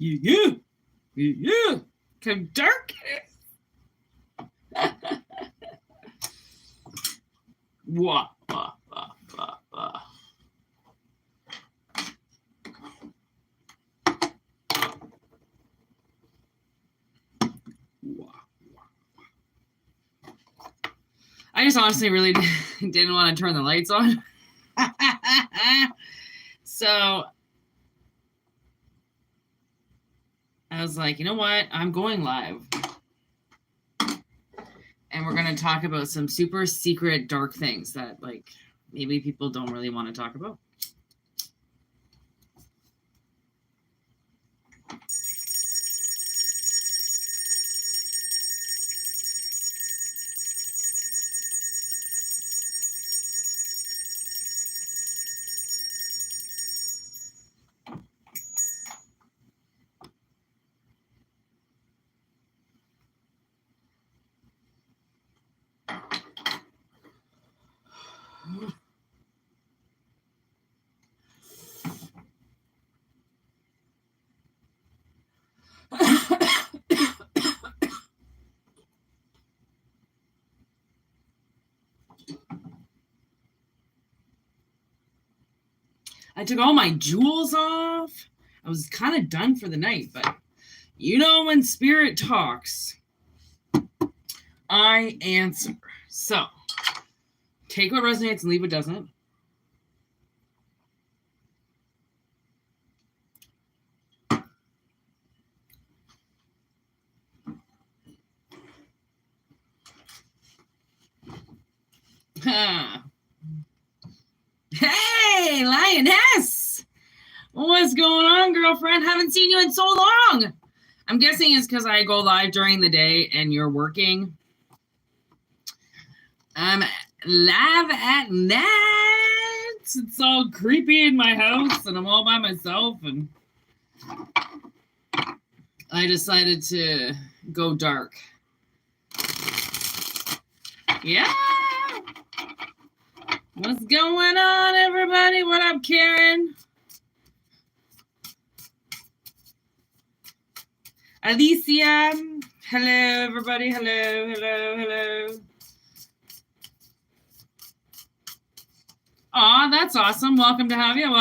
Yeah. Come dark. Wah. I just honestly really didn't want to turn the lights on. So I was like, you know what? I'm going live. And we're going to talk about some super secret dark things that like maybe people don't really want to talk about. I took all my jewels off. I was kind of done for the night, but you know when spirit talks, I answer. So, take what resonates and leave what doesn't. Hey, Lioness! What's going on, girlfriend? Haven't seen you in so long. I'm guessing it's because I go live during the day and you're working. I'm live at night. It's all creepy in my house and I'm all by myself and I decided to go dark. Yeah. What's going on, everybody? What up, Karen? Alicia. Hello, everybody. Hello. Aw, that's awesome. Welcome to have you.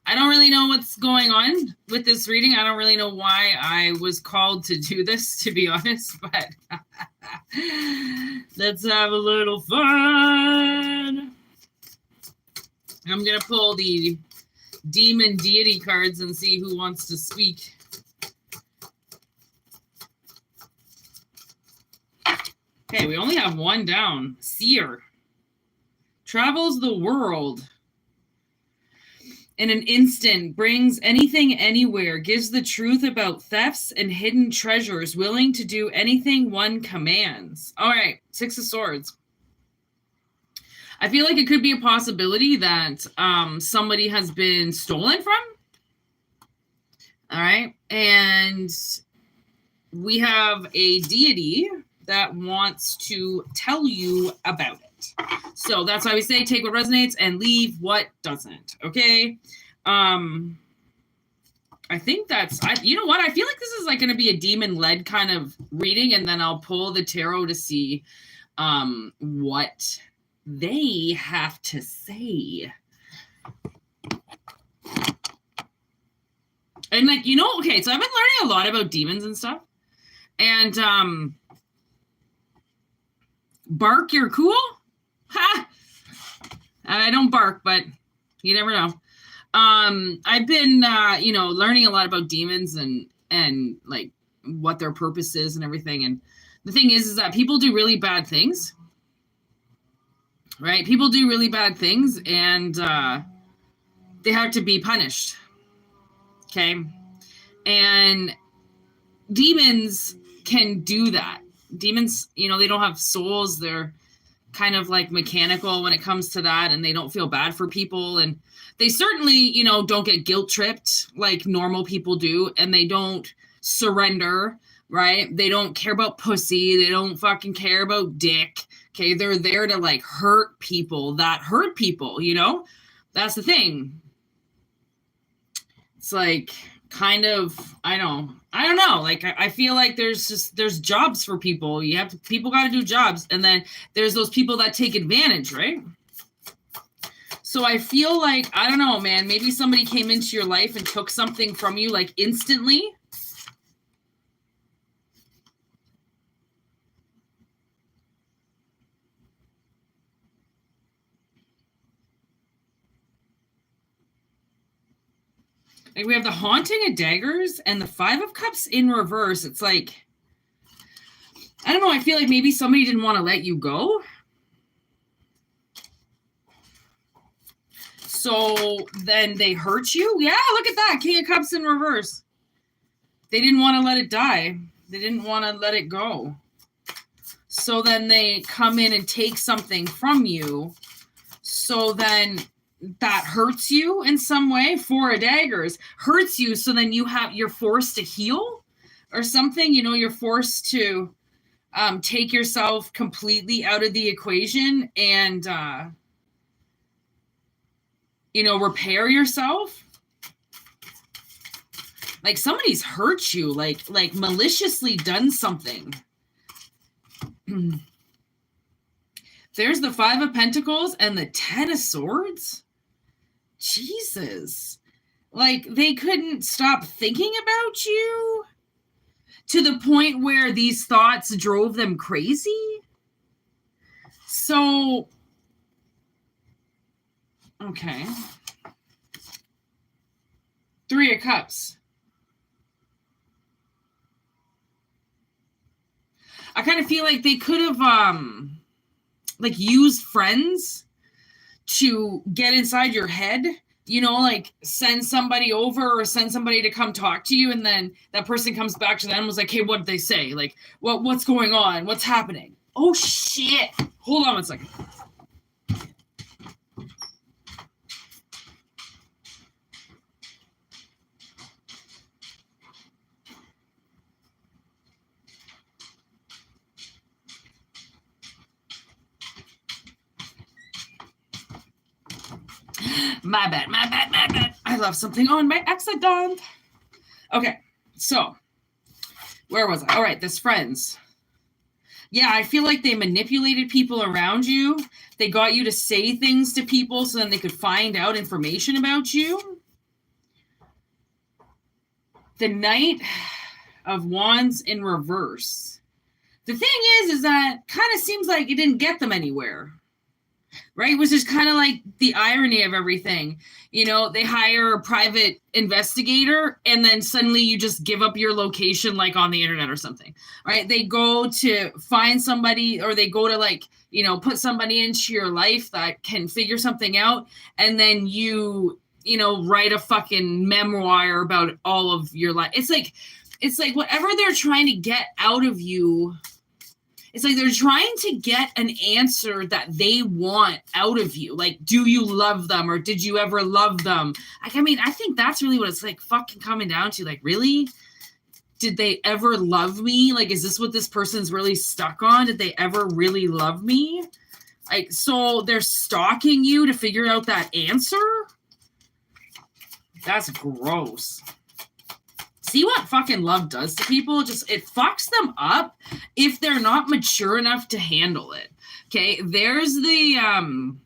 I don't really know what's going on with this reading. I don't really know why I was called to do this, to be honest, but let's have a little fun. I'm going to pull the demon deity cards and see who wants to speak. Okay, we only have one down. Seer. Travels the world in an instant, brings anything anywhere, gives the truth about thefts and hidden treasures, willing to do anything one commands. All right, Six of Swords. I feel like it could be a possibility that somebody has been stolen from. All right, and we have a deity that wants to tell you about it. So that's why we say take what resonates and leave what doesn't. Okay. I think that's, you know what? I feel like this is like going to be a demon led kind of reading. And then I'll pull the tarot to see what they have to say. And like, you know, okay. So I've been learning a lot about demons and stuff. And bark, you're cool. Ha! I don't bark, but you never know. I've been, learning a lot about demons and like what their purpose is and everything. And the thing is that people do really bad things, right? People do really bad things and they have to be punished. Okay. And demons can do that. Demons, they don't have souls. They're kind of like mechanical when it comes to that, and they don't feel bad for people, and they certainly don't get guilt tripped like normal people do, and they don't surrender, right? They don't care about pussy. They don't fucking care about dick. Okay, they're there to like hurt people that hurt people. That's the thing. It's like kind of, I don't know. Like, I feel like there's jobs for people. People got to do jobs. And then there's those people that take advantage, right? So I feel like, I don't know, man, maybe somebody came into your life and took something from you like instantly. Like, we have the Haunting of Daggers and the Five of Cups in reverse. It's like, I don't know. I feel like maybe somebody didn't want to let you go. So then they hurt you. Yeah, look at that. King of Cups in reverse. They didn't want to let it die. They didn't want to let it go. So then they come in and take something from you. So then that hurts you in some way. Four of Daggers hurts you. So then you're forced to heal or something. You know, you're forced to take yourself completely out of the equation and, repair yourself. Like somebody's hurt you, like maliciously done something. There's the Five of Pentacles and the Ten of Swords. Jesus. Like, they couldn't stop thinking about you to the point where these thoughts drove them crazy. So, okay. Three of Cups. I kind of feel like they could have, used friends to get inside your head, like send somebody over or send somebody to come talk to you. And then that person comes back to them and was like, hey, what did they say? Like, what's going on? What's happening? Oh, shit. Hold on one second. My bad. I left something on by accident. Okay, so where was I? All right, this friends. Yeah, I feel like they manipulated people around you. They got you to say things to people so then they could find out information about you. The Knight of Wands in reverse. The thing is that kind of seems like it didn't get them anywhere. Right? Which is kind of like the irony of everything. They hire a private investigator and then suddenly you just give up your location like on the internet or something. Right? They go to find somebody or they go to put somebody into your life that can figure something out. And then you write a fucking memoir about all of your life. It's like whatever they're trying to get out of you. It's like they're trying to get an answer that they want out of you. Like, do you love them or did you ever love them? I think that's really what it's like fucking coming down to. Like, really? Did they ever love me? Like, is this what this person's really stuck on? Did they ever really love me? Like, so they're stalking you to figure out that answer? That's gross. See what fucking love does to people? It fucks them up if they're not mature enough to handle it. Okay, there's the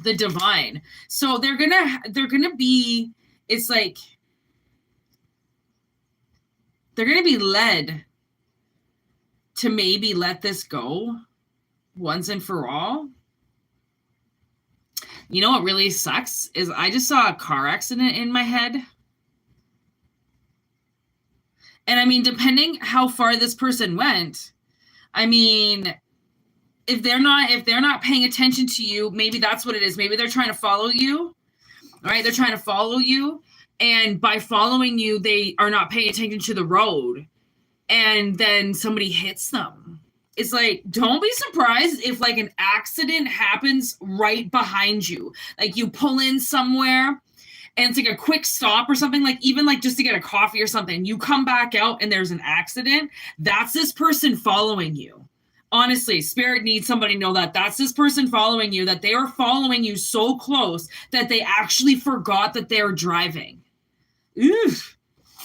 divine. So they're gonna be. It's like they're gonna be led to maybe let this go once and for all. You know what really sucks is I just saw a car accident in my head. And depending how far this person went, if they're not paying attention to you, maybe that's what it is. Maybe they're trying to follow you, right? They're trying to follow you. And by following you, they are not paying attention to the road. And then somebody hits them. It's like, don't be surprised if like an accident happens right behind you. Like you pull in somewhere and it's like a quick stop or something, like even like just to get a coffee or something. You come back out and there's an accident. That's this person following you. Honestly, Spirit needs somebody to know that that's this person following you, that they are following you so close that they actually forgot that they're driving. Oof,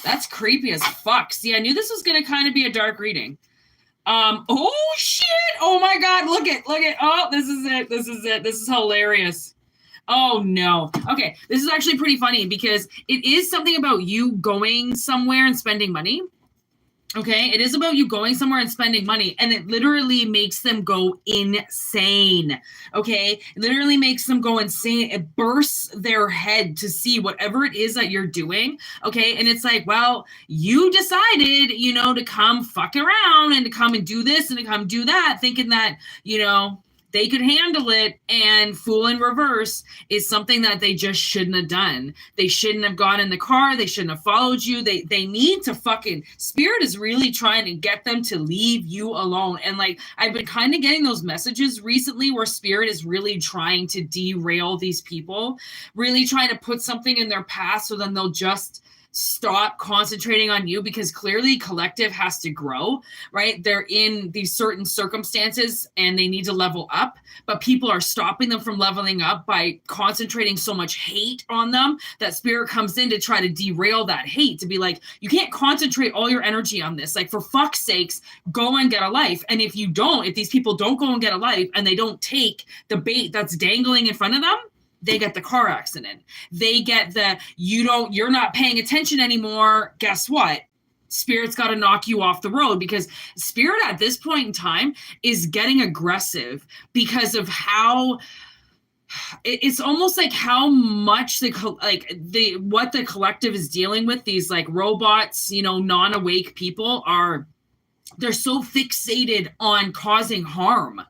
that's creepy as fuck. See, I knew this was going to kind of be a dark reading. Oh shit. Oh my God. Look at, oh, this is it. This is hilarious. Oh no. Okay. This is actually pretty funny because it is something about you going somewhere and spending money. Okay. It is about you going somewhere and spending money, and it literally makes them go insane. Okay. It literally makes them go insane. It bursts their head to see whatever it is that you're doing. Okay. And it's like, well, you decided, to come fuck around and to come and do this and to come do that, thinking that, they could handle it, and fool in reverse is something that they just shouldn't have done. They shouldn't have gone in the car. They shouldn't have followed you. They need to Spirit is really trying to get them to leave you alone. And like, I've been kind of getting those messages recently where Spirit is really trying to derail these people, really trying to put something in their path so then they'll just stop concentrating on you, because clearly collective has to grow, right? They're in these certain circumstances and they need to level up, but people are stopping them from leveling up by concentrating so much hate on them that Spirit comes in to try to derail that hate, to be like, you can't concentrate all your energy on this. Like, for fuck's sakes, go and get a life. And if these people don't go and get a life and they don't take the bait that's dangling in front of them, they get the car accident. They get you're not paying attention anymore. Guess what? Spirit's got to knock you off the road, because Spirit at this point in time is getting aggressive because of how it's almost like how much what the collective is dealing with. These like robots, non-awake people they're so fixated on causing harm.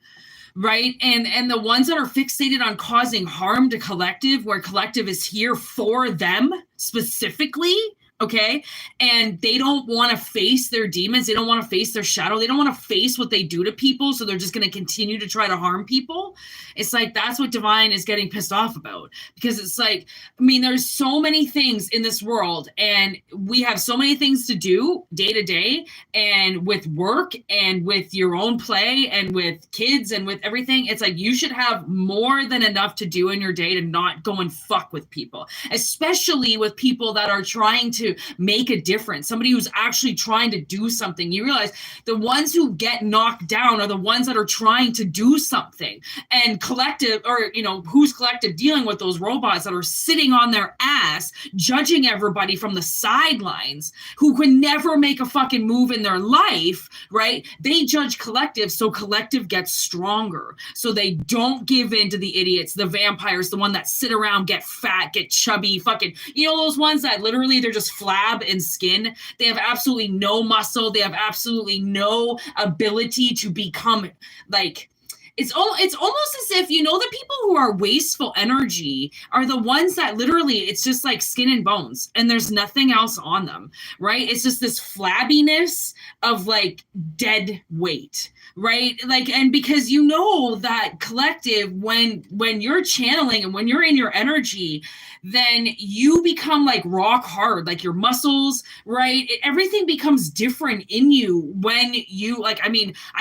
Right. And the ones that are fixated on causing harm to collective, where collective is here for them specifically. Okay. And they don't want to face their demons. They don't want to face their shadow. They don't want to face what they do to people. So they're just going to continue to try to harm people. It's like, that's what Divine is getting pissed off about, because it's like, there's so many things in this world, and we have so many things to do day to day, and with work and with your own play and with kids and with everything. It's like, you should have more than enough to do in your day to not go and fuck with people, especially with people that are trying to make a difference, somebody who's actually trying to do something. You realize the ones who get knocked down are the ones that are trying to do something. And collective, or who's collective dealing with those robots that are sitting on their ass judging everybody from the sidelines, who can never make a fucking move in their life, right? They judge collective, so collective gets stronger, so they don't give in to the idiots, the vampires, the one that sit around, get fat, get chubby, fucking, those ones that literally they're just flab and skin. They have absolutely no muscle. They have absolutely no ability to become like, it's almost as if, the people who are wasteful energy are the ones that literally, it's just like skin and bones and there's nothing else on them, right? It's just this flabbiness of like dead weight, right? Like, and because that collective, when you're channeling and when you're in your energy, then you become like rock hard, like your muscles, right? Everything becomes different in you when you I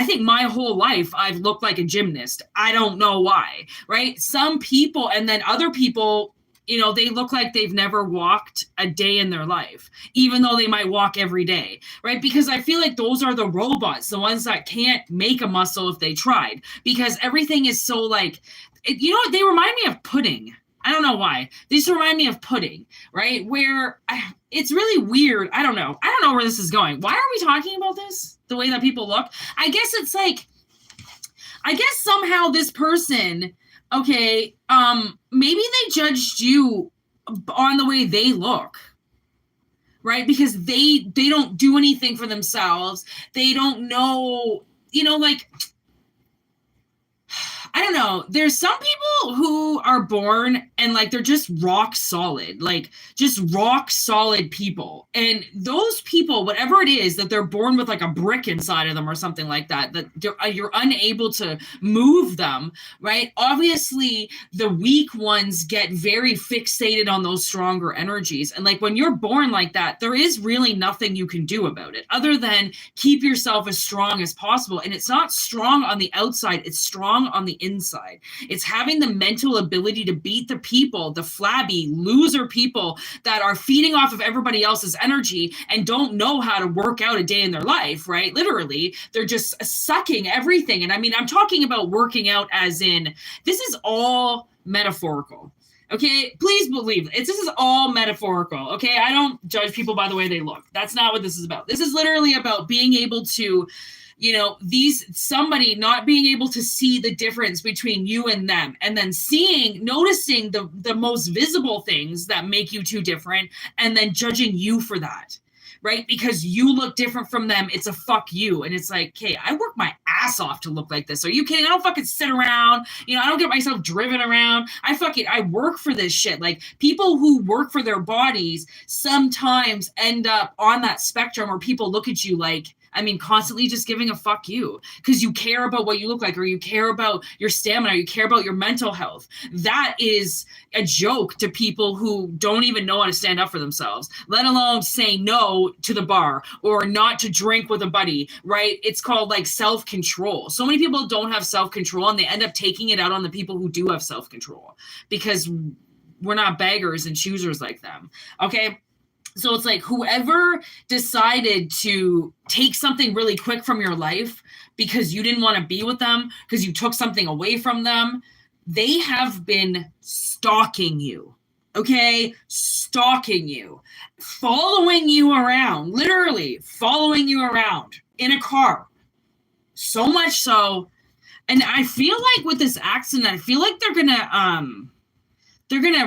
think my whole life I've looked like a gymnast. I don't know why, right? Some people, and then other people, they look like they've never walked a day in their life, even though they might walk every day, right? Because I feel like those are the robots, the ones that can't make a muscle if they tried, because everything is so like, they remind me of pudding. I don't know why. They just remind me of pudding, right? Where it's really weird. I don't know where this is going. Why are we talking about this? The way that people look? I guess it's like, somehow this person, okay, maybe they judged you on the way they look, right? Because they don't do anything for themselves. They don't know, I don't know. There's some people who are born and like they're just rock solid people. And those people, whatever it is, that they're born with like a brick inside of them or something like that, that you're unable to move them, right? Obviously, the weak ones get very fixated on those stronger energies. And like when you're born like that, there is really nothing you can do about it other than keep yourself as strong as possible. And it's not strong on the outside, it's strong on the inside. It's having the mental ability ability to beat the people, the flabby loser people that are feeding off of everybody else's energy and don't know how to work out a day in their life, right? Literally, they're just sucking everything. And I mean, I'm talking about working out as in, this is all metaphorical. Okay, please believe this is all metaphorical. Okay, I don't judge people by the way they look. That's not what this is about. This is literally about being able to, you know, somebody not being able to see the difference between you and them, and then noticing the most visible things that make you two different, and then judging you for that. Right? Because you look different from them. It's a fuck you. And it's like, hey, I work my ass off to look like this. Are you kidding? I don't fucking sit around. You know, I don't get myself driven around. I work for this shit. Like, people who work for their bodies sometimes end up on that spectrum where people look at you like, I mean, constantly just giving a fuck you because you care about what you look like, or you care about your stamina, or you care about your mental health. That is a joke to people who don't even know how to stand up for themselves, let alone say no to the bar or not to drink with a buddy, right? It's called like self-control. So many people don't have self-control, and they end up taking it out on the people who do have self-control because we're not beggars and choosers like them. Okay. So it's like, whoever decided to take something really quick from your life because you didn't want to be with them, because you took something away from them, they have been stalking you. Okay? Stalking you. Following you around. Literally following you around in a car. So much so. And I feel like with this accident, I feel like they're gonna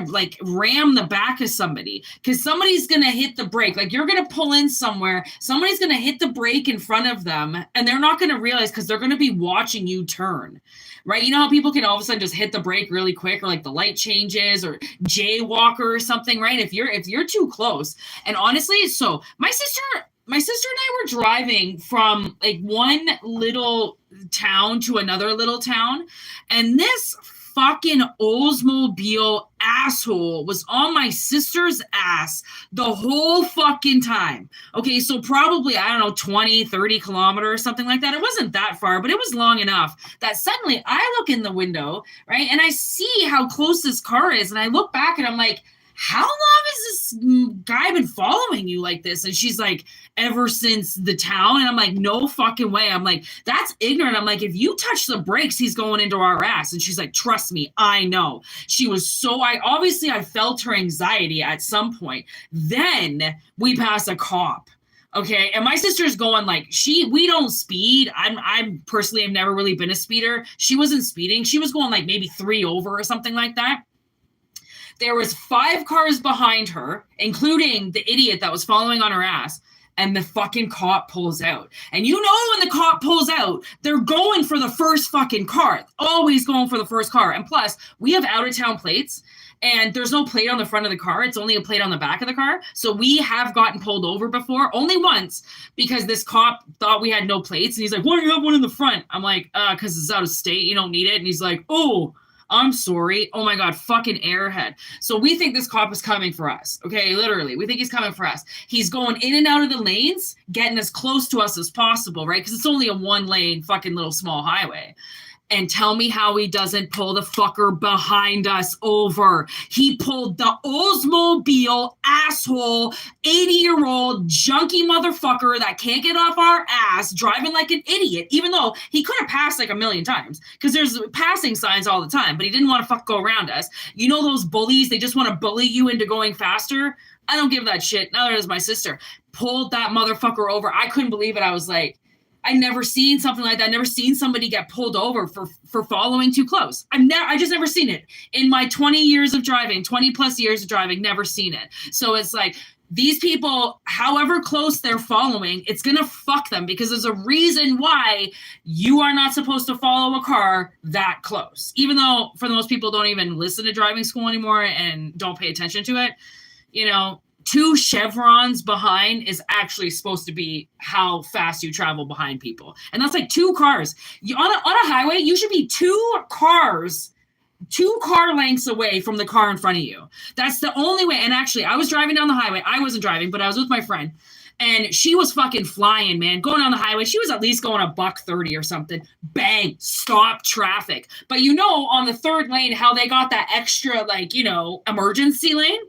like ram the back of somebody, because somebody's gonna hit the brake. Like, you're gonna pull in somewhere, somebody's gonna hit the brake in front of them, and they're not gonna realize because they're gonna be watching you turn, right? You know how people can all of a sudden just hit the brake really quick, or like the light changes, or jaywalker or something, right? If you're too close. And honestly, so my sister and I were driving from like one little town to another little town, and this fucking Oldsmobile asshole was on my sister's ass the whole fucking time. Okay, so probably, I don't know, 20, 30 kilometers, something like that. It wasn't that far, but it was long enough that suddenly I look in the window, right, and I see how close this car is, and I look back and I'm like, how long has this guy been following you like this? And she's like, ever since the town. And I'm like, no fucking way. I'm like, that's ignorant. I'm like, if you touch the brakes, he's going into our ass. And she's like, trust me, I know. She was so, I felt her anxiety at some point. Then we pass a cop. Okay. And my sister's going like, we don't speed. I'm personally, I've never really been a speeder. She wasn't speeding. She was going like maybe 3 over or something like that. There was 5 cars behind her, including the idiot that was following on her ass, and the fucking cop pulls out. And you know when the cop pulls out, they're going for the first fucking car. Always going for the first car. And plus, we have out-of-town plates, and there's no plate on the front of the car. It's only a plate on the back of the car. So we have gotten pulled over before, only once, because this cop thought we had no plates. And he's like, why do you have one in the front? I'm like, because it's out of state. You don't need it. And he's like, oh, I'm sorry. Oh my God, fucking airhead. So we think this cop is coming for us. Okay, literally, we think he's coming for us. He's going in and out of the lanes, getting as close to us as possible, right? Because it's only a 1-lane fucking little small highway. And tell me how he doesn't pull the fucker behind us over. He pulled the Oldsmobile asshole, 80-year-old junkie motherfucker that can't get off our ass, driving like an idiot, even though he could have passed like a million times because there's passing signs all the time, but he didn't want to go around us. You know those bullies, they just want to bully you into going faster? I don't give that shit. Neither does my sister. Pulled that motherfucker over. I couldn't believe it. I was like, I never seen something like that. I never seen somebody get pulled over for following too close. I just never seen it in my 20 years of driving, 20 plus years of driving, never seen it. So it's like, these people, however close they're following, it's going to fuck them because there's a reason why you are not supposed to follow a car that close. Even though for the most people don't even listen to driving school anymore and don't pay attention to it, you know, 2 chevrons behind is actually supposed to be how fast you travel behind people. And that's like 2 cars. On a highway, you should be 2 car lengths away from the car in front of you. That's the only way. And actually, I was driving down the highway. I wasn't driving, but I was with my friend. And she was fucking flying, man, going on the highway. She was at least going $130 or something. Bang, stop traffic. But you know, on the third lane, how they got that extra, like, you know, emergency lane?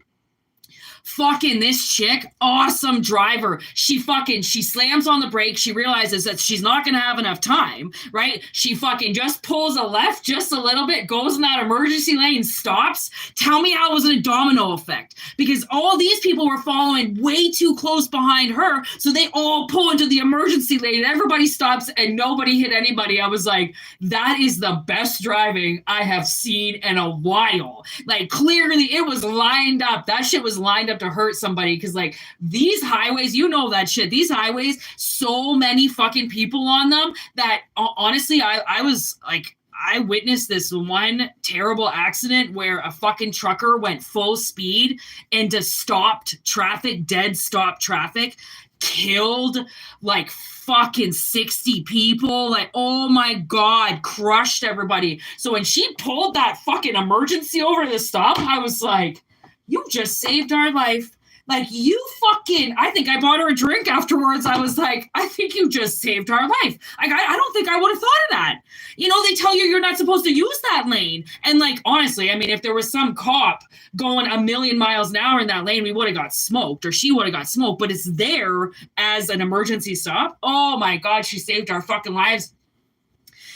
Fucking this chick, awesome driver. She slams on the brake. She realizes that she's not going to have enough time, right? She fucking just pulls a left just a little bit, goes in that emergency lane, stops. Tell me how it was a domino effect, because all these people were following way too close behind her. So they all pull into the emergency lane and everybody stops and nobody hit anybody. I was like, that is the best driving I have seen in a while. Like, clearly it was lined up. That shit was lined up to hurt somebody, because like these highways, you know that shit, these highways, so many fucking people on them that honestly I was like, I witnessed this one terrible accident where a fucking trucker went full speed into stopped traffic, dead stop traffic, killed like fucking 60 people. Like, oh my God, crushed everybody. So when she pulled that fucking emergency over the stop, I was like, you just saved our life. Like, you fucking, I think I bought her a drink afterwards. I was like, I think you just saved our life. Like, I don't think I would have thought of that. You know, they tell you you're not supposed to use that lane. And like, honestly, I mean, if there was some cop going 1,000,000 miles an hour in that lane, we would have got smoked, or she would have got smoked, but it's there as an emergency stop. Oh my God, she saved our fucking lives.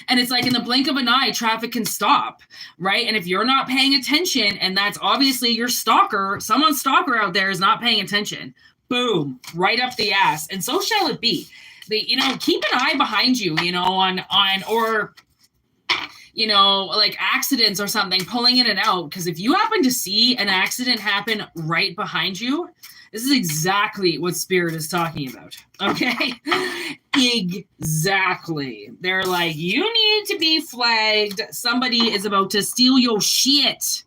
And it's like in the blink of an eye, traffic can stop, right? And if you're not paying attention, and that's obviously your stalker, someone's stalker out there is not paying attention, boom, right up the ass. And so shall it be. You know, keep an eye behind you, you know, on or, you know, like accidents or something, pulling in and out. Because if you happen to see an accident happen right behind you, this is exactly what Spirit is talking about, okay? Exactly. They're like, you need to be flagged. Somebody is about to steal your shit.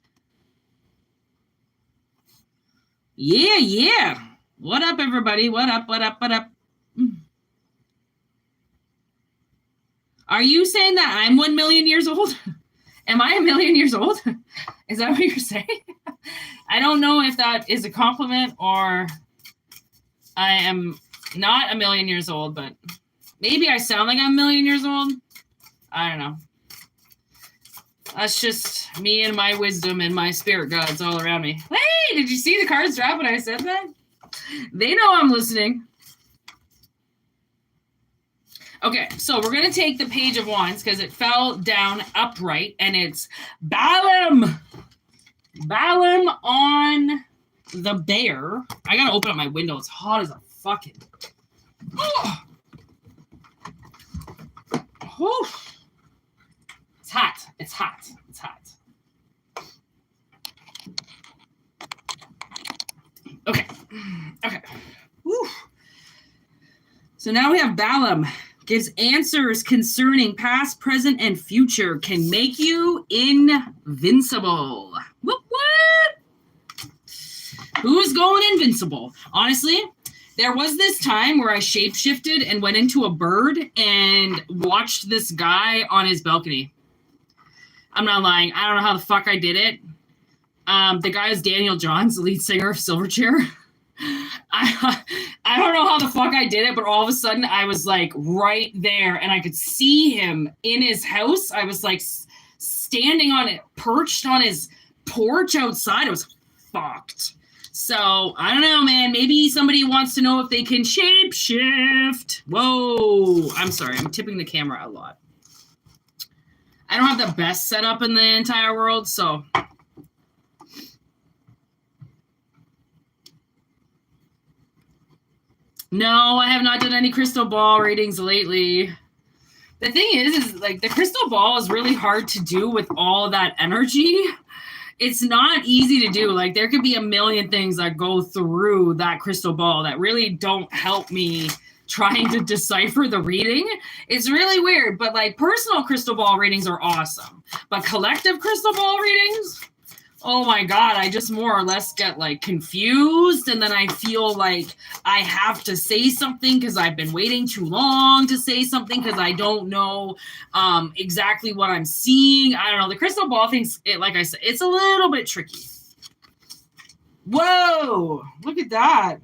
Yeah, yeah. What up, everybody? What up, what up, what up? Are you saying that I'm 1,000,000 years old? Am I 1,000,000 years old? Is that what you're saying? I don't know if that is a compliment or I am not 1,000,000 years old, but maybe I sound like I'm 1,000,000 years old. I don't know. That's just me and my wisdom and my spirit gods all around me. Hey, did you see the cards drop when I said that? They know I'm listening. Okay, so we're going to take the Page of Wands because it fell down upright, and it's Balaam. Balaam on the bear. I got to open up my window. It's hot as a fucking... Oh. Oh. It's hot. It's hot. It's hot. Okay. Okay. Woo. So now we have Balaam. Gives answers concerning past, present, and future. Can make you invincible. What? Who's going invincible? Honestly, there was this time where I shapeshifted and went into a bird and watched this guy on his balcony. I'm not lying. I don't know how the fuck I did it. The guy is Daniel Johns, the lead singer of Silverchair. I don't know how the fuck I did it, but all of a sudden I was like right there and I could see him in his house. I was like standing on it, perched on his porch outside. It was fucked. So I don't know, man. Maybe somebody wants to know if they can shapeshift. Whoa. I'm sorry. I'm tipping the camera a lot. I don't have the best setup in the entire world, so... No, I have not done any crystal ball readings lately. The thing is like the crystal ball is really hard to do with all that energy. It's not easy to do. Like there could be a million things that go through that crystal ball that really don't help me trying to decipher the reading. It's really weird, but like personal crystal ball readings are awesome. But collective crystal ball readings, oh my God, I just more or less get like confused. And then I feel like I have to say something because I've been waiting too long to say something because I don't know exactly what I'm seeing. I don't know. The crystal ball thing's, like I said, it's a little bit tricky. Whoa, look at that.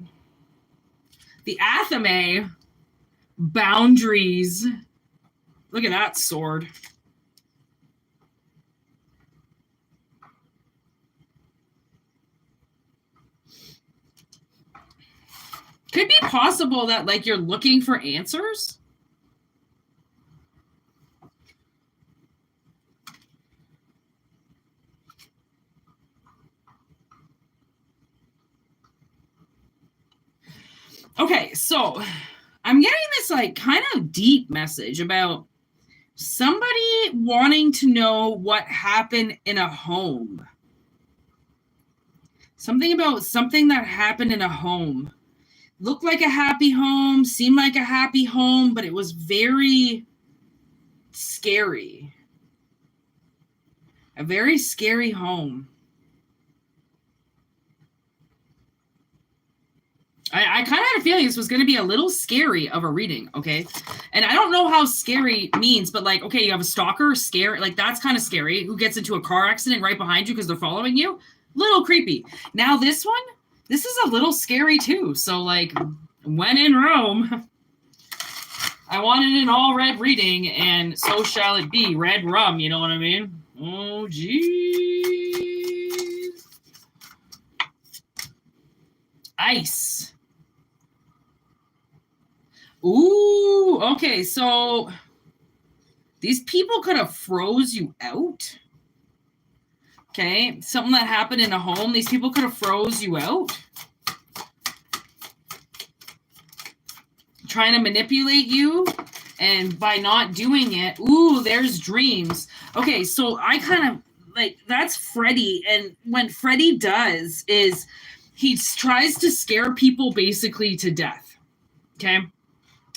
The Athame, boundaries. Look at that sword. Could be possible that like you're looking for answers. Okay, so I'm getting this like kind of deep message about somebody wanting to know what happened in a home. Something about something that happened in a home. Looked like a happy home, seemed like a happy home, but it was very scary. A very scary home. I kind of had a feeling this was going to be a little scary of a reading, okay? And I don't know how scary means, but like, okay, you have a stalker, scary, like that's kind of scary. Who gets into a car accident right behind you because they're following you? Little creepy. Now this one, this is a little scary too. So like, when in Rome, I wanted an all red reading, and so shall it be. Red rum, you know what I mean? Oh, geez. Ice. Ooh, okay, so these people could have froze you out. Okay, something that happened in a home, these people could have froze you out. Trying to manipulate you, and by not doing it, ooh, there's dreams. Okay, so I kind of, like, that's Freddy, and what Freddy does is he tries to scare people basically to death, okay?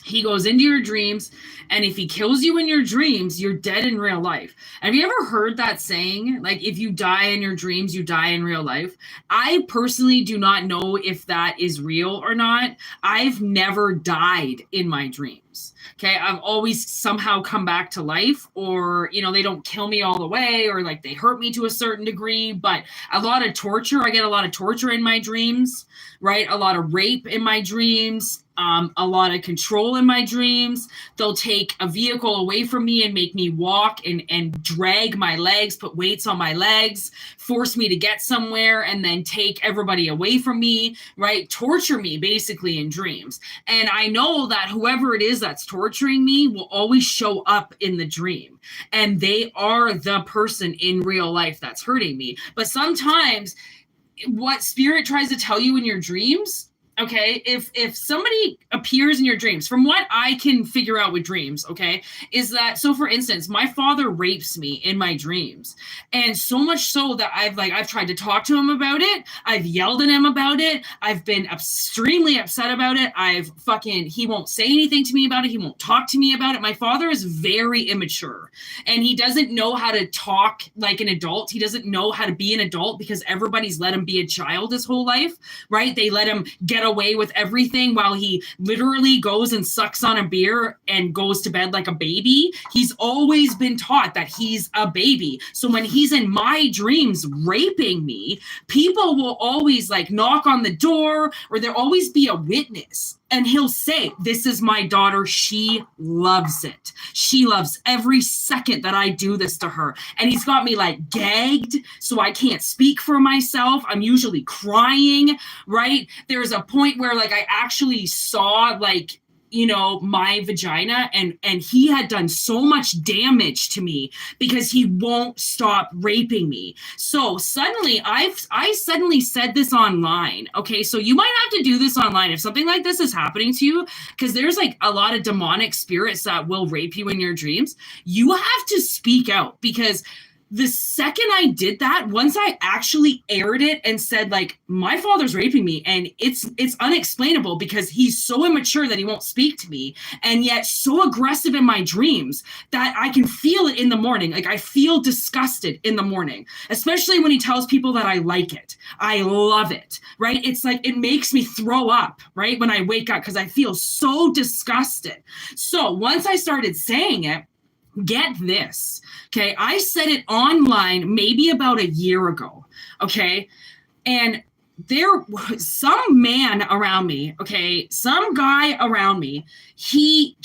He goes into your dreams, and if he kills you in your dreams, you're dead in real life. Have you ever heard that saying? Like, if you die in your dreams, you die in real life. I personally do not know if that is real or not. I've never died in my dreams. Okay, I've always somehow come back to life, or, you know, they don't kill me all the way, or like they hurt me to a certain degree, but a lot of torture, I get a lot of torture in my dreams, right? A lot of rape in my dreams. A lot of control in my dreams. They'll take a vehicle away from me and make me walk and drag my legs, put weights on my legs, force me to get somewhere, and then take everybody away from me, right? Torture me basically in dreams. And I know that whoever it is that's torturing me will always show up in the dream. And they are the person in real life that's hurting me. But sometimes what spirit tries to tell you in your dreams, okay, if somebody appears in your dreams, from what I can figure out with dreams, okay, is that, so for instance, my father rapes me in my dreams. And so much so that I've tried to talk to him about it. I've yelled at him about it. I've been extremely upset about it. He won't say anything to me about it. He won't talk to me about it. My father is very immature, and he doesn't know how to talk like an adult. He doesn't know how to be an adult because everybody's let him be a child his whole life, right? They let him get away with everything while he literally goes and sucks on a beer and goes to bed like a baby. He's always been taught that he's a baby. So when he's in my dreams raping me, people will always like knock on the door, or there'll always be a witness. And he'll say, "This is my daughter. She loves it. She loves every second that I do this to her." And he's got me like gagged, so I can't speak for myself. I'm usually crying, right? There's a point where like I actually saw like, you know, my vagina, and he had done so much damage to me because he won't stop raping me. So suddenly I suddenly said this online. Okay, so you might have to do this online if something like this is happening to you, because there's like a lot of demonic spirits that will rape you in your dreams. You have to speak out, because the second I did that, once I actually aired it and said like, my father's raping me, and it's unexplainable because he's so immature that he won't speak to me, and yet so aggressive in my dreams that I can feel it in the morning. Like I feel disgusted in the morning, especially when he tells people that I like it. I love it, right? It's like, it makes me throw up, right? When I wake up, because I feel so disgusted. So once I started saying it, get this, okay? I said it online maybe about a year ago, okay? And there was some man around me, okay, some guy around me. He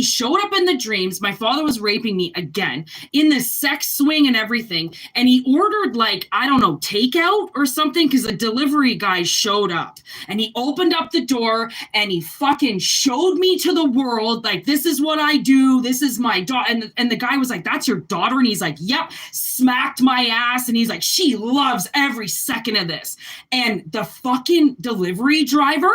showed up in the dreams. My father was raping me again in the sex swing and everything. And he ordered, like, I don't know, takeout or something, because a delivery guy showed up and he opened up the door and he fucking showed me to the world. Like, this is what I do. This is my daughter. And the guy was like, that's your daughter? And he's like, yep, smacked my ass. And he's like, she loves every second of this. And the fucking delivery driver,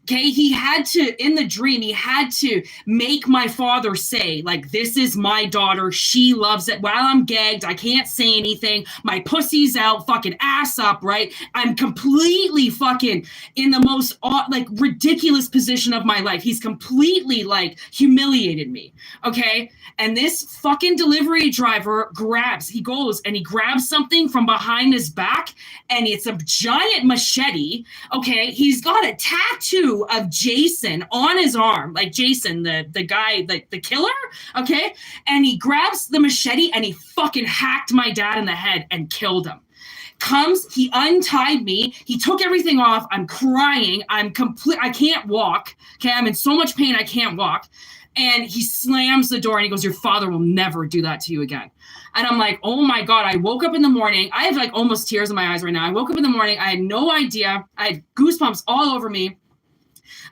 okay, he had to, in the dream, he had to make my father say, like, this is my daughter. She loves it. While I'm gagged, I can't say anything. My pussy's out, fucking ass up, right? I'm completely fucking in the most, like, ridiculous position of my life. He's completely, like, humiliated me, okay? And this fucking delivery driver he goes and he grabs something from behind his back, and it's a giant machete, okay? He's got a tattoo of Jason on his arm, like Jason, the guy, like the killer, okay? And he grabs the machete and he fucking hacked my dad in the head and killed him. He untied me, he took everything off, I'm crying, I can't walk, okay? I'm in so much pain, I can't walk. And he slams the door and he goes, your father will never do that to you again. And I'm like, oh my God. I woke up in the morning. I have like almost tears in my eyes right now. I woke up in the morning. I had no idea. I had goosebumps all over me.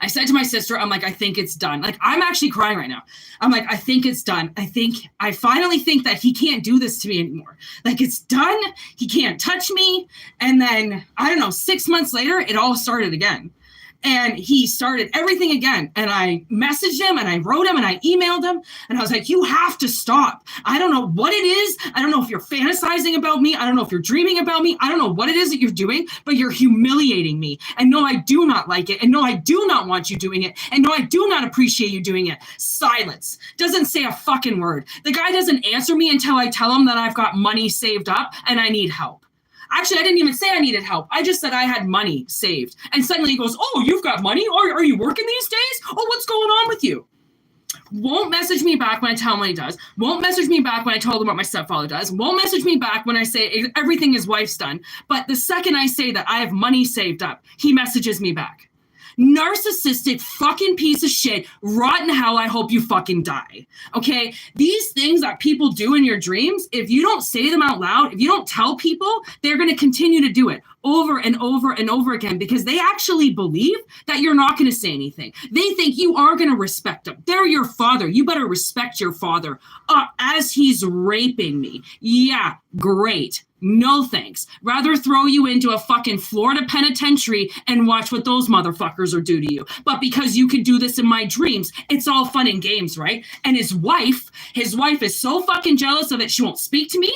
I said to my sister, I'm like, I think it's done. Like, I'm actually crying right now. I'm like, I think it's done. I finally think that he can't do this to me anymore. Like, it's done. He can't touch me. And then, I don't know, 6 months later, it all started again. And he started everything again. And I messaged him and I wrote him and I emailed him. And I was like, you have to stop. I don't know what it is. I don't know if you're fantasizing about me. I don't know if you're dreaming about me. I don't know what it is that you're doing, but you're humiliating me. And no, I do not like it. And no, I do not want you doing it. And no, I do not appreciate you doing it. Silence. Doesn't say a fucking word. The guy doesn't answer me until I tell him that I've got money saved up and I need help. Actually, I didn't even say I needed help. I just said I had money saved. And suddenly he goes, oh, you've got money? Are you working these days? Oh, what's going on with you? Won't message me back when I tell him what he does. Won't message me back when I told him what my stepfather does. Won't message me back when I say everything his wife's done. But the second I say that I have money saved up, he messages me back. Narcissistic fucking piece of shit, rotten hell, I hope you fucking die. Okay? These things that people do in your dreams, if you don't say them out loud, if you don't tell people, they're going to continue to do it over and over and over again because they actually believe that you're not going to say anything. They think you are going to respect them. They're your father. You better respect your father. As he's raping me. Yeah, great. No thanks. Rather throw you into a fucking Florida penitentiary and watch what those motherfuckers are do to you. But because you could do this in my dreams, it's all fun and games, right? And his wife is so fucking jealous of it, she won't speak to me.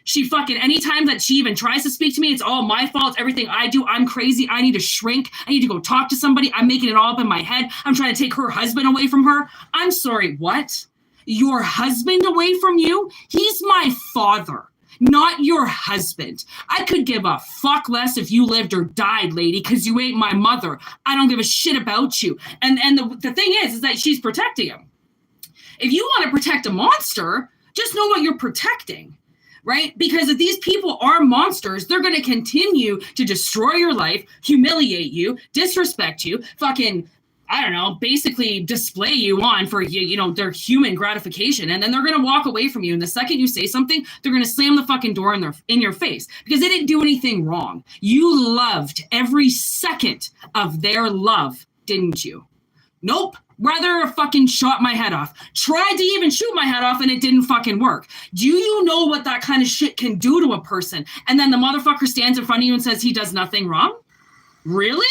She fucking, anytime that she even tries to speak to me, it's all my fault. It's everything I do. I'm crazy. I need to shrink. I need to go talk to somebody. I'm making it all up in my head. I'm trying to take her husband away from her. I'm sorry, what? Your husband away from you? He's my father. Not your husband. I could give a fuck less if you lived or died, lady, because you ain't my mother. I don't give a shit about you. And the thing is that she's protecting him. If you want to protect a monster, just know what you're protecting, right? Because if these people are monsters, they're going to continue to destroy your life, humiliate you, disrespect you, fucking, I don't know, basically display you on for, their human gratification. And then they're going to walk away from you. And the second you say something, they're going to slam the fucking door in your face because they didn't do anything wrong. You loved every second of their love, didn't you? Nope. Rather fucking shot my head off. Tried to even shoot my head off and it didn't fucking work. Do you know what that kind of shit can do to a person? And then the motherfucker stands in front of you and says he does nothing wrong? Really?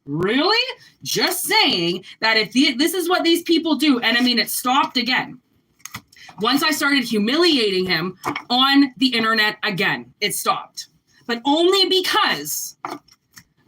Really? Just saying that if this is what these people do, and I mean, it stopped again. Once I started humiliating him on the internet again, it stopped. But only because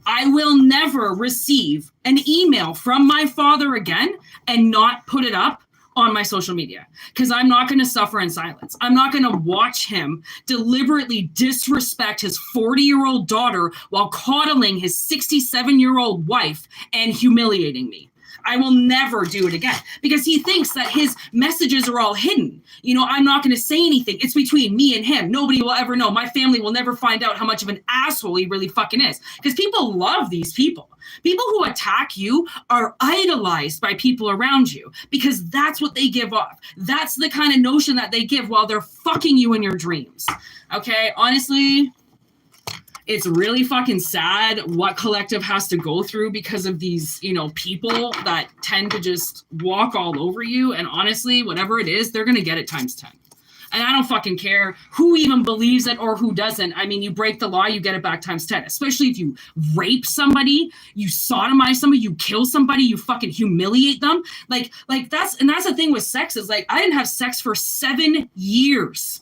I will never receive an email from my father again and not put it up on my social media, because I'm not going to suffer in silence. I'm not going to watch him deliberately disrespect his 40-year-old daughter while coddling his 67-year-old wife and humiliating me. I will never do it again, because he thinks that his messages are all hidden. You know, I'm not going to say anything. It's between me and him. Nobody will ever know. My family will never find out how much of an asshole he really fucking is, because people love these people. People who attack you are idolized by people around you, because that's what they give off. That's the kind of notion that they give while they're fucking you in your dreams. Okay, honestly, it's really fucking sad what collective has to go through because of these, you know, people that tend to just walk all over you. And honestly, whatever it is, they're going to get it times 10. And I don't fucking care who even believes it or who doesn't. I mean, you break the law, you get it back times 10, especially if you rape somebody, you sodomize somebody, you kill somebody, you fucking humiliate them. Like that's the thing with sex is like, I didn't have sex for 7 years.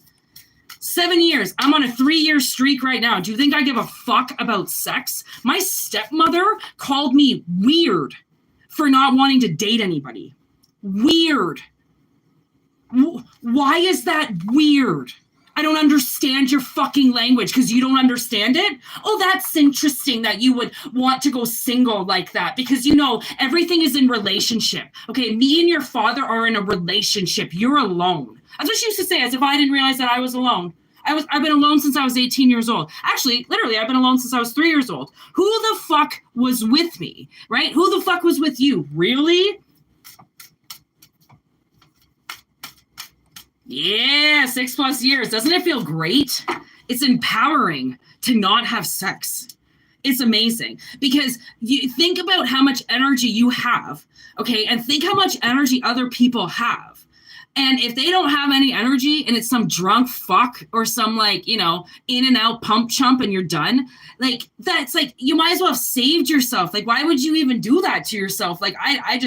7 years. I'm on a 3-year streak right now. Do you think I give a fuck about sex? My stepmother called me weird for not wanting to date anybody. Weird. Why is that weird? I don't understand your fucking language because you don't understand it. Oh, that's interesting that you would want to go single like that because, you know, everything is in relationship. Okay, me and your father are in a relationship. You're alone. That's what she used to say, as if I didn't realize that I was alone. I've been alone since I was 18 years old. Actually, literally, I've been alone since I was 3 years old. Who the fuck was with me, right? Who the fuck was with you? Really? Yeah, 6+ years. Doesn't it feel great? It's empowering to not have sex. It's amazing because you think about how much energy you have, okay, and think how much energy other people have. And if they don't have any energy and it's some drunk fuck or some like, you know, in and out pump chump and you're done, like that's like, you might as well have saved yourself. Like, why would you even do that to yourself? Like, I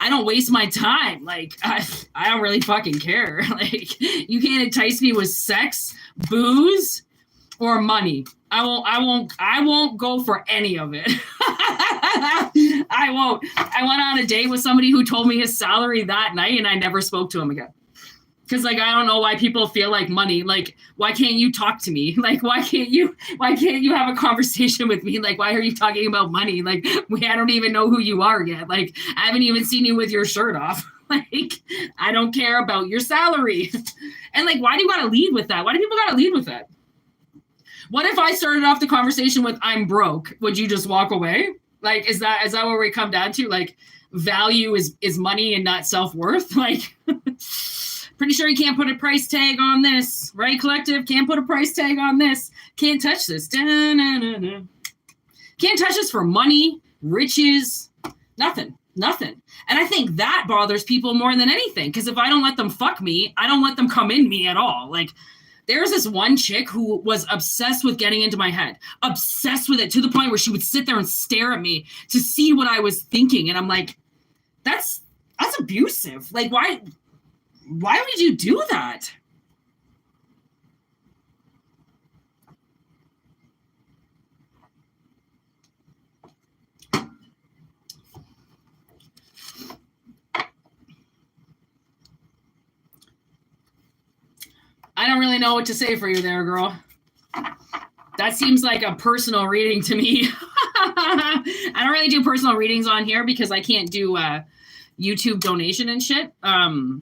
don't waste my time. Like, I don't really fucking care. Like, you can't entice me with sex, booze, or money. I won't go for any of it. I won't. I went on a date with somebody who told me his salary that night and I never spoke to him again. Because like, I don't know why people feel like money. Like, why can't you talk to me? Like, why can't you have a conversation with me? Like, why are you talking about money? Like, I don't even know who you are yet. Like, I haven't even seen you with your shirt off. Like, I don't care about your salary. And like, why do you got to lead with that? Why do people got to lead with that? What if I started off the conversation with I'm broke? Would you just walk away? Like, is that what we come down to? Like, value is money and not self-worth? Like, pretty sure you can't put a price tag on this, right, collective? Can't put a price tag on this. Can't touch this. Da-na-na-na. Can't touch this for money, riches, nothing. And I think that bothers people more than anything, because if I don't let them fuck me, I don't let them come in me at all. Like, there's this one chick who was obsessed with getting into my head, obsessed with it to the point where she would sit there and stare at me to see what I was thinking. And I'm like, that's abusive. Like, why would you do that? I don't really know what to say for you there, girl. That seems like a personal reading to me. I don't really do personal readings on here because I can't do YouTube donation and shit.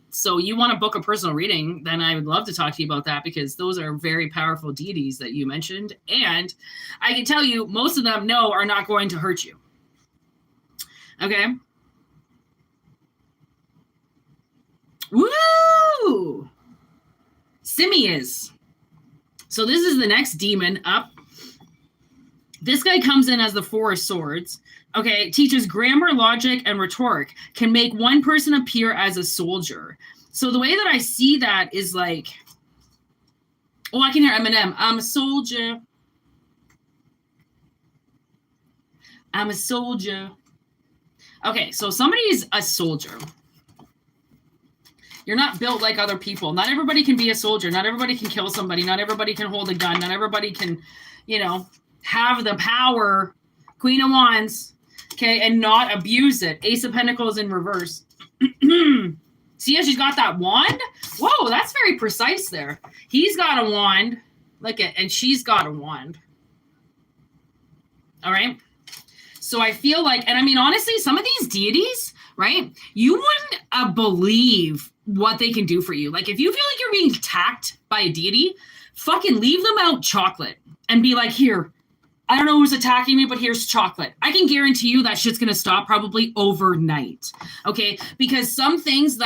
So you want to book a personal reading, then I would love to talk to you about that, because those are very powerful deities that you mentioned. And I can tell you, most of them, are not going to hurt you. Okay. Woo! Simius. So this is the next demon up. This guy comes in as the Four of Swords. Okay, teaches grammar, logic, and rhetoric. Can make one person appear as a soldier. So the way that I see that is like, oh, I can hear Eminem. I'm a soldier. I'm a soldier. Okay, so somebody's a soldier. You're not built like other people. Not everybody can be a soldier. Not everybody can kill somebody. Not everybody can hold a gun. Not everybody can, have the power. Queen of Wands, okay, and not abuse it. Ace of Pentacles in reverse. See how she's got that wand? Whoa, that's very precise there. He's got a wand, and she's got a wand. All right. So I feel like, and I mean, honestly, some of these deities, right? You wouldn't believe what they can do for you. Like if you feel like you're being attacked by a deity, fucking leave them out chocolate and be like, here, I don't know who's attacking me, but here's chocolate. I can guarantee you that shit's going to stop probably overnight. Okay. Because some things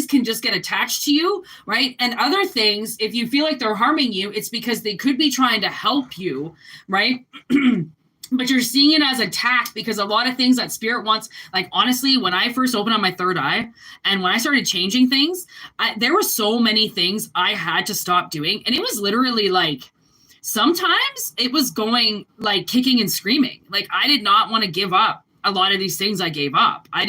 can just get attached to you, right? And other things, if you feel like they're harming you, it's because they could be trying to help you, right? But you're seeing it as attack because a lot of things that spirit wants, like honestly, when I first opened up my third eye and when I started changing things, there were so many things I had to stop doing. And it was literally like, sometimes it was going like kicking and screaming. Like I did not want to give up a lot of these things I gave up. I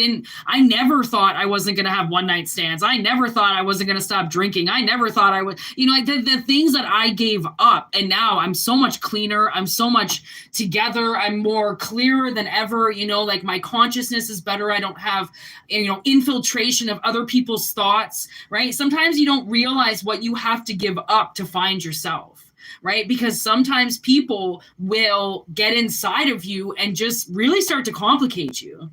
never thought I wasn't going to have one night stands. I never thought I wasn't going to stop drinking. I never thought I would, like the things that I gave up. And now I'm so much cleaner. I'm so much together. I'm more clearer than ever. Like my consciousness is better. I don't have, infiltration of other people's thoughts, right? Sometimes you don't realize what you have to give up to find yourself. Right? Because sometimes people will get inside of you and just really start to complicate you.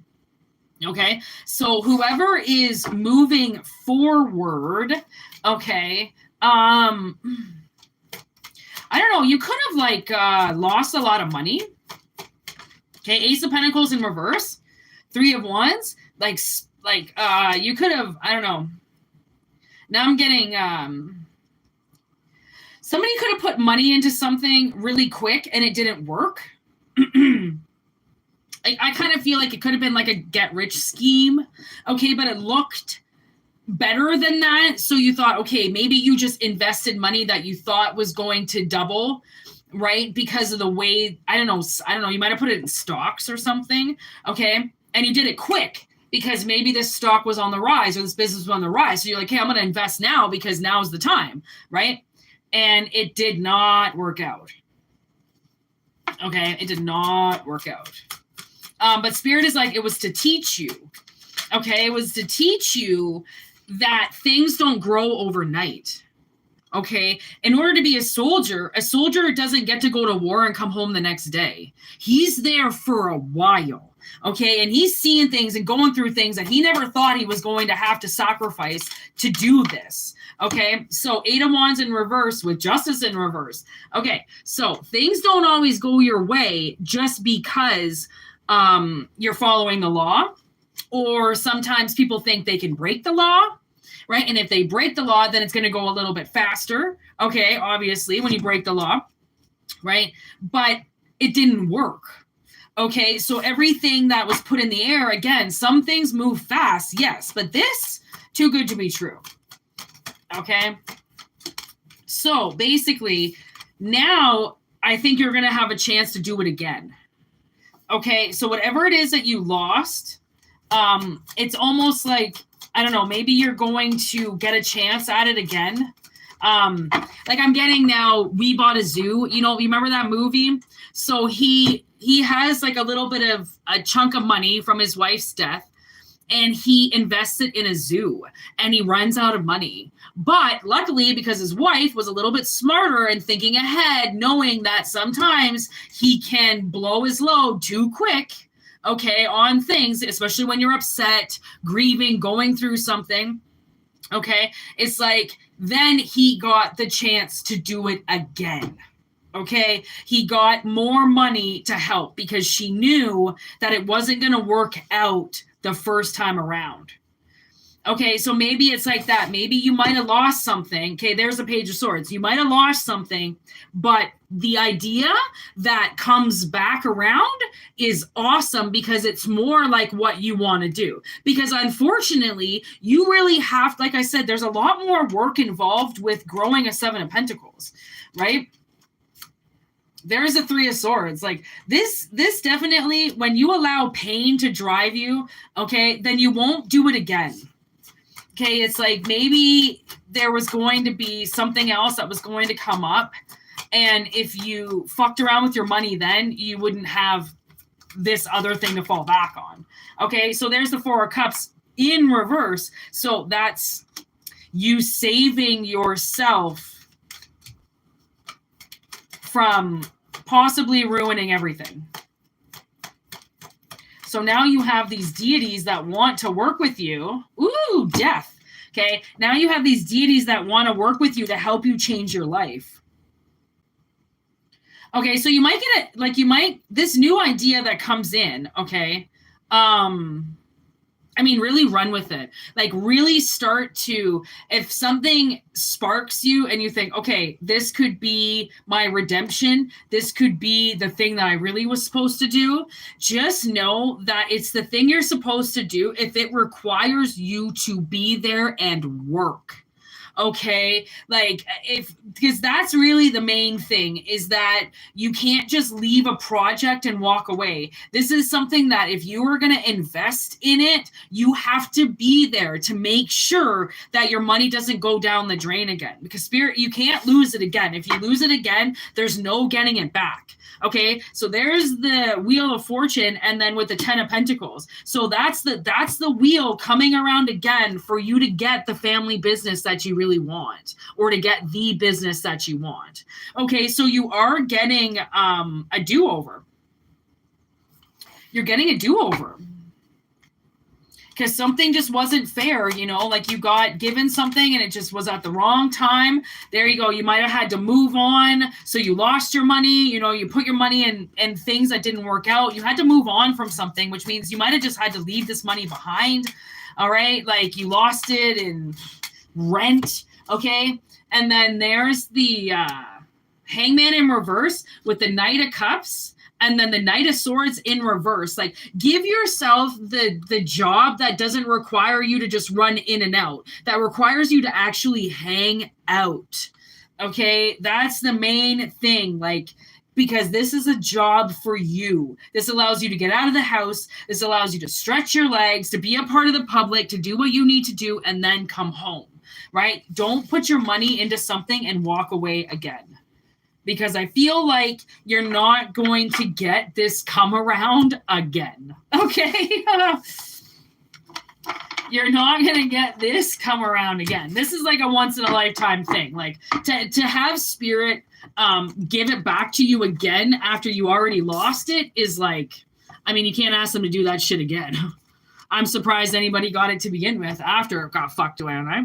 Okay. So whoever is moving forward, okay. I don't know. You could have lost a lot of money. Okay. Ace of Pentacles in reverse, 3 of Wands, you could have, I don't know. Now I'm getting, somebody could have put money into something really quick and it didn't work. I kind of feel like it could have been like a get-rich scheme. Okay, but it looked better than that. So you thought, okay, maybe you just invested money that you thought was going to double, right? Because of the way, I don't know, you might have put it in stocks or something. Okay, and you did it quick because maybe this stock was on the rise or this business was on the rise. So you're like, hey, I'm going to invest now because now's the time, right? And it did not work out. Okay, it did not work out. But Spirit is like, it was to teach you. Okay, it was to teach you that things don't grow overnight. Okay, in order to be a soldier doesn't get to go to war and come home the next day. He's there for a while. Okay, and he's seeing things and going through things that he never thought he was going to have to sacrifice to do this. Okay, so 8 of Wands in reverse with Justice in reverse. Okay, so things don't always go your way just because you're following the law, or sometimes people think they can break the law, right? And if they break the law, then it's going to go a little bit faster. Okay, obviously, when you break the law, right? But it didn't work. Okay, so everything that was put in the air, again, some things move fast, yes, but this, too good to be true. Okay, so basically, now I think you're going to have a chance to do it again. Okay, so whatever it is that you lost, it's almost like, I don't know, maybe you're going to get a chance at it again. Like I'm getting now, We Bought a Zoo. You remember that movie? So he has like a little bit of a chunk of money from his wife's death, and he invests it in a zoo, and he runs out of money. But luckily, because his wife was a little bit smarter and thinking ahead, knowing that sometimes he can blow his load too quick, okay, on things, especially when you're upset, grieving, going through something, okay, it's like then he got the chance to do it again. Okay, he got more money to help because she knew that it wasn't going to work out the first time around. Okay, so maybe it's like that. Maybe you might have lost something. Okay, there's a Page of Swords. You might have lost something, but the idea that comes back around is awesome because it's more like what you want to do. Because unfortunately, you really have, like I said, there's a lot more work involved with growing a 7 of Pentacles, right? There's a 3 of Swords. Like this definitely, when you allow pain to drive you, okay, then you won't do it again. Okay, it's like maybe there was going to be something else that was going to come up. And if you fucked around with your money then, you wouldn't have this other thing to fall back on. Okay, so there's the 4 of Cups in reverse. So that's you saving yourself from possibly ruining everything. So now you have these deities that want to work with you. Ooh, death. Okay. Now you have these deities that want to work with you to help you change your life. Okay. So you might get it. Like this new idea that comes in. Okay. I mean, really run with it. Like really start to, if something sparks you and you think, okay, this could be my redemption. This could be the thing that I really was supposed to do. Just know that it's the thing you're supposed to do if it requires you to be there and work. Okay, like because that's really the main thing, is that you can't just leave a project and walk away. This is something that if you are going to invest in it, you have to be there to make sure that your money doesn't go down the drain again, because spirit, you can't lose it again. If you lose it again, there's no getting it back. Okay, so there's the Wheel of Fortune, and then with the 10 of Pentacles. So that's the wheel coming around again for you to get the family business that you really want, or to get the business that you want. Okay, so you are getting a do-over. You're getting a do-over. Because something just wasn't fair, you know, like you got given something and it just was at the wrong time. There you go. You might have had to move on. So you lost your money, you know, you put your money in things that didn't work out. You had to move on from something, which means you might have just had to leave this money behind. All right. Like you lost it in rent. Okay. And then there's the Hangman in reverse with the Knight of Cups. And then the Knight of Swords in reverse. Like, give yourself the job that doesn't require you to just run in and out, that requires you to actually hang out. Okay, that's the main thing. Like, because this is a job for you. This allows you to get out of the house. This allows you to stretch your legs, to be a part of the public, to do what you need to do, and then come home. Right? Don't put your money into something and walk away again. Because I feel like you're not going to get this come around again. Okay? You're not going to get this come around again. This is like a once in a lifetime thing. Like to have spirit give it back to you again after you already lost it is like, I mean, you can't ask them to do that shit again. I'm surprised anybody got it to begin with after it got fucked away, right?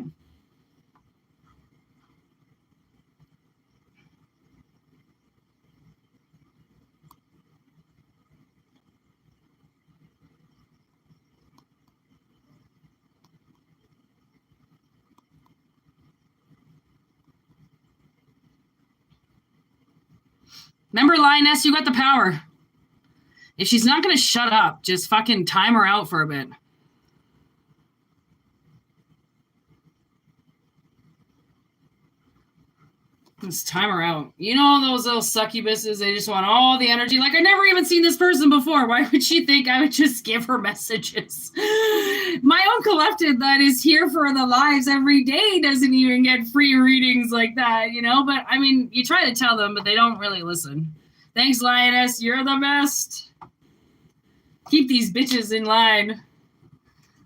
Remember, Lioness, you got the power. If she's not going to shut up, just fucking time her out for a bit. Just time her out. You know those little succubuses, they just want all the energy. Like, I've never even seen this person before. Why would she think I would just give her messages? My own collective that is here for the lives every day doesn't even get free readings like that, you know? But, I mean, you try to tell them, but they don't really listen. Thanks, Lioness. You're the best. Keep these bitches in line.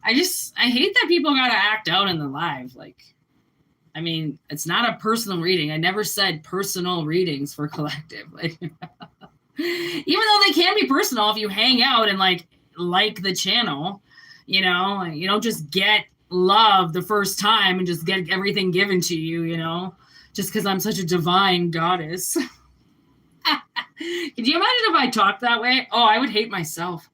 I hate that people gotta act out in the live. Like, I mean, it's not a personal reading. I never said personal readings for collective. Like, even though they can be personal if you hang out and like the channel, you know, you don't just get love the first time and just get everything given to you, you know, just because I'm such a divine goddess. Could you imagine if I talked that way? Oh, I would hate myself.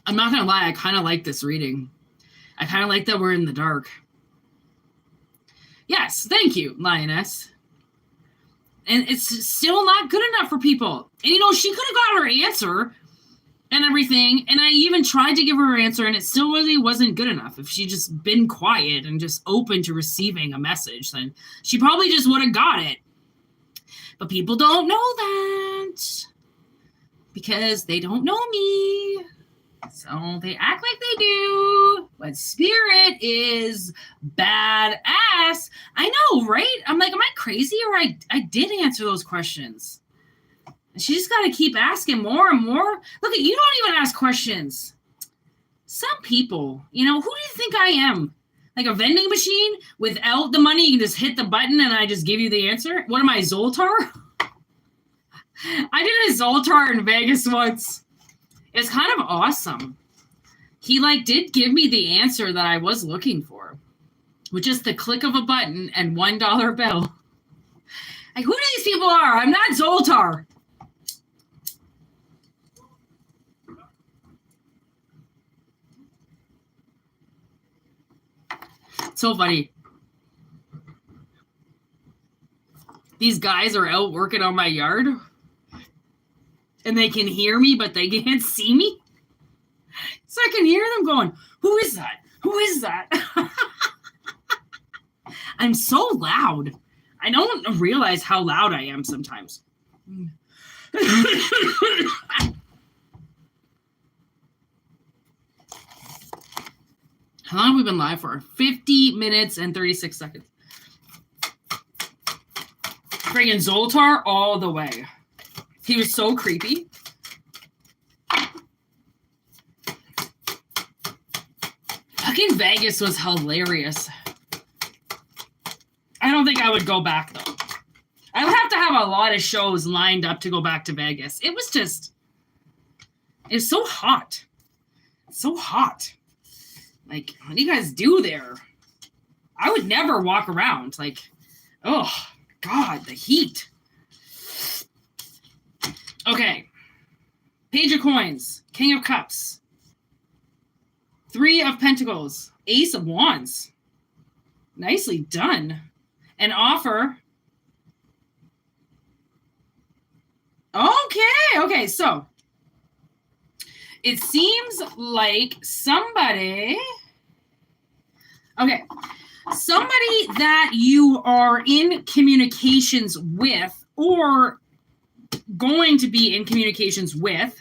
I'm not going to lie. I kind of like this reading. I kind of like that we're in the dark. Yes. Thank you, Lioness. And it's still not good enough for people. And, you know, she could have got her answer and everything. And I even tried to give her her answer, and it still really wasn't good enough. If she just been quiet and just open to receiving a message, then she probably just would have got it. But people don't know that because they don't know me. So they act like they do. But spirit is badass. I know, right? I'm like, am I crazy? Or I did answer those questions. And she just got to keep asking more and more. Look, you don't even ask questions. Some people, you know, who do you think I am? Like a vending machine without the money, you can just hit the button and I just give you the answer. What am I, Zoltar? I did a Zoltar in Vegas once. It's kind of awesome. He like did give me the answer that I was looking for, with just the click of a button and $1 bill. Like, who these people are? I'm not Zoltar. It's so funny. These guys are out working on my yard and they can hear me, but they can't see me. So I can hear them going, who is that? Who is that? I'm so loud. I don't realize how loud I am sometimes. How long have we been live for? 50 minutes and 36 seconds. Friggin' Zoltar all the way. He was so creepy. Fucking Vegas was hilarious. I don't think I would go back, though. I would have to have a lot of shows lined up to go back to Vegas. It was so hot. So hot. Like, what do you guys do there? I would never walk around. Like, oh, God, the heat. Okay. Page of Coins. King of Cups. 3 of Pentacles. Ace of Wands. Nicely done. An offer. Okay, so it seems like somebody that you are in communications with or going to be in communications with,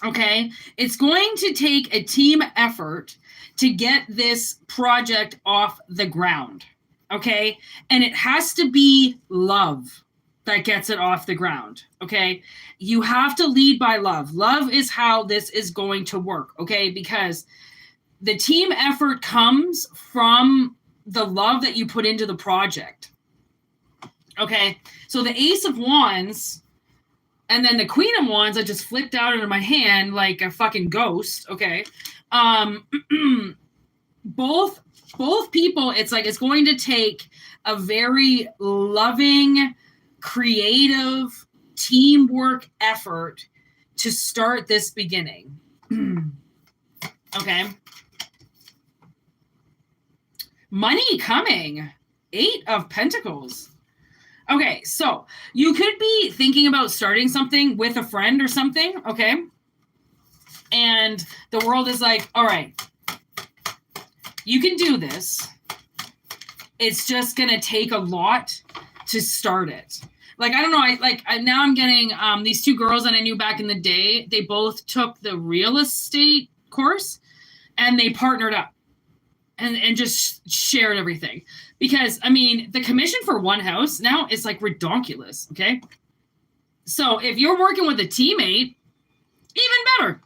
okay, it's going to take a team effort to get this project off the ground, okay? And it has to be love that gets it off the ground, okay? You have to lead by love. Love is how this is going to work, okay? Because the team effort comes from the love that you put into the project, okay? So the Ace of Wands and then the Queen of Wands, I just flipped out into my hand like a fucking ghost, okay? Both people, it's like it's going to take a very loving, creative teamwork effort to start this beginning. Okay. Money coming. 8 of Pentacles. Okay, so you could be thinking about starting something with a friend or something, okay? And the world is like, all right, you can do this. It's just going to take a lot to start it. Like, I don't know. Now I'm getting these 2 girls that I knew back in the day. They both took the real estate course and they partnered up and just shared everything. Because, I mean, the commission for one house now is like ridiculous. Okay. So if you're working with a teammate, even better.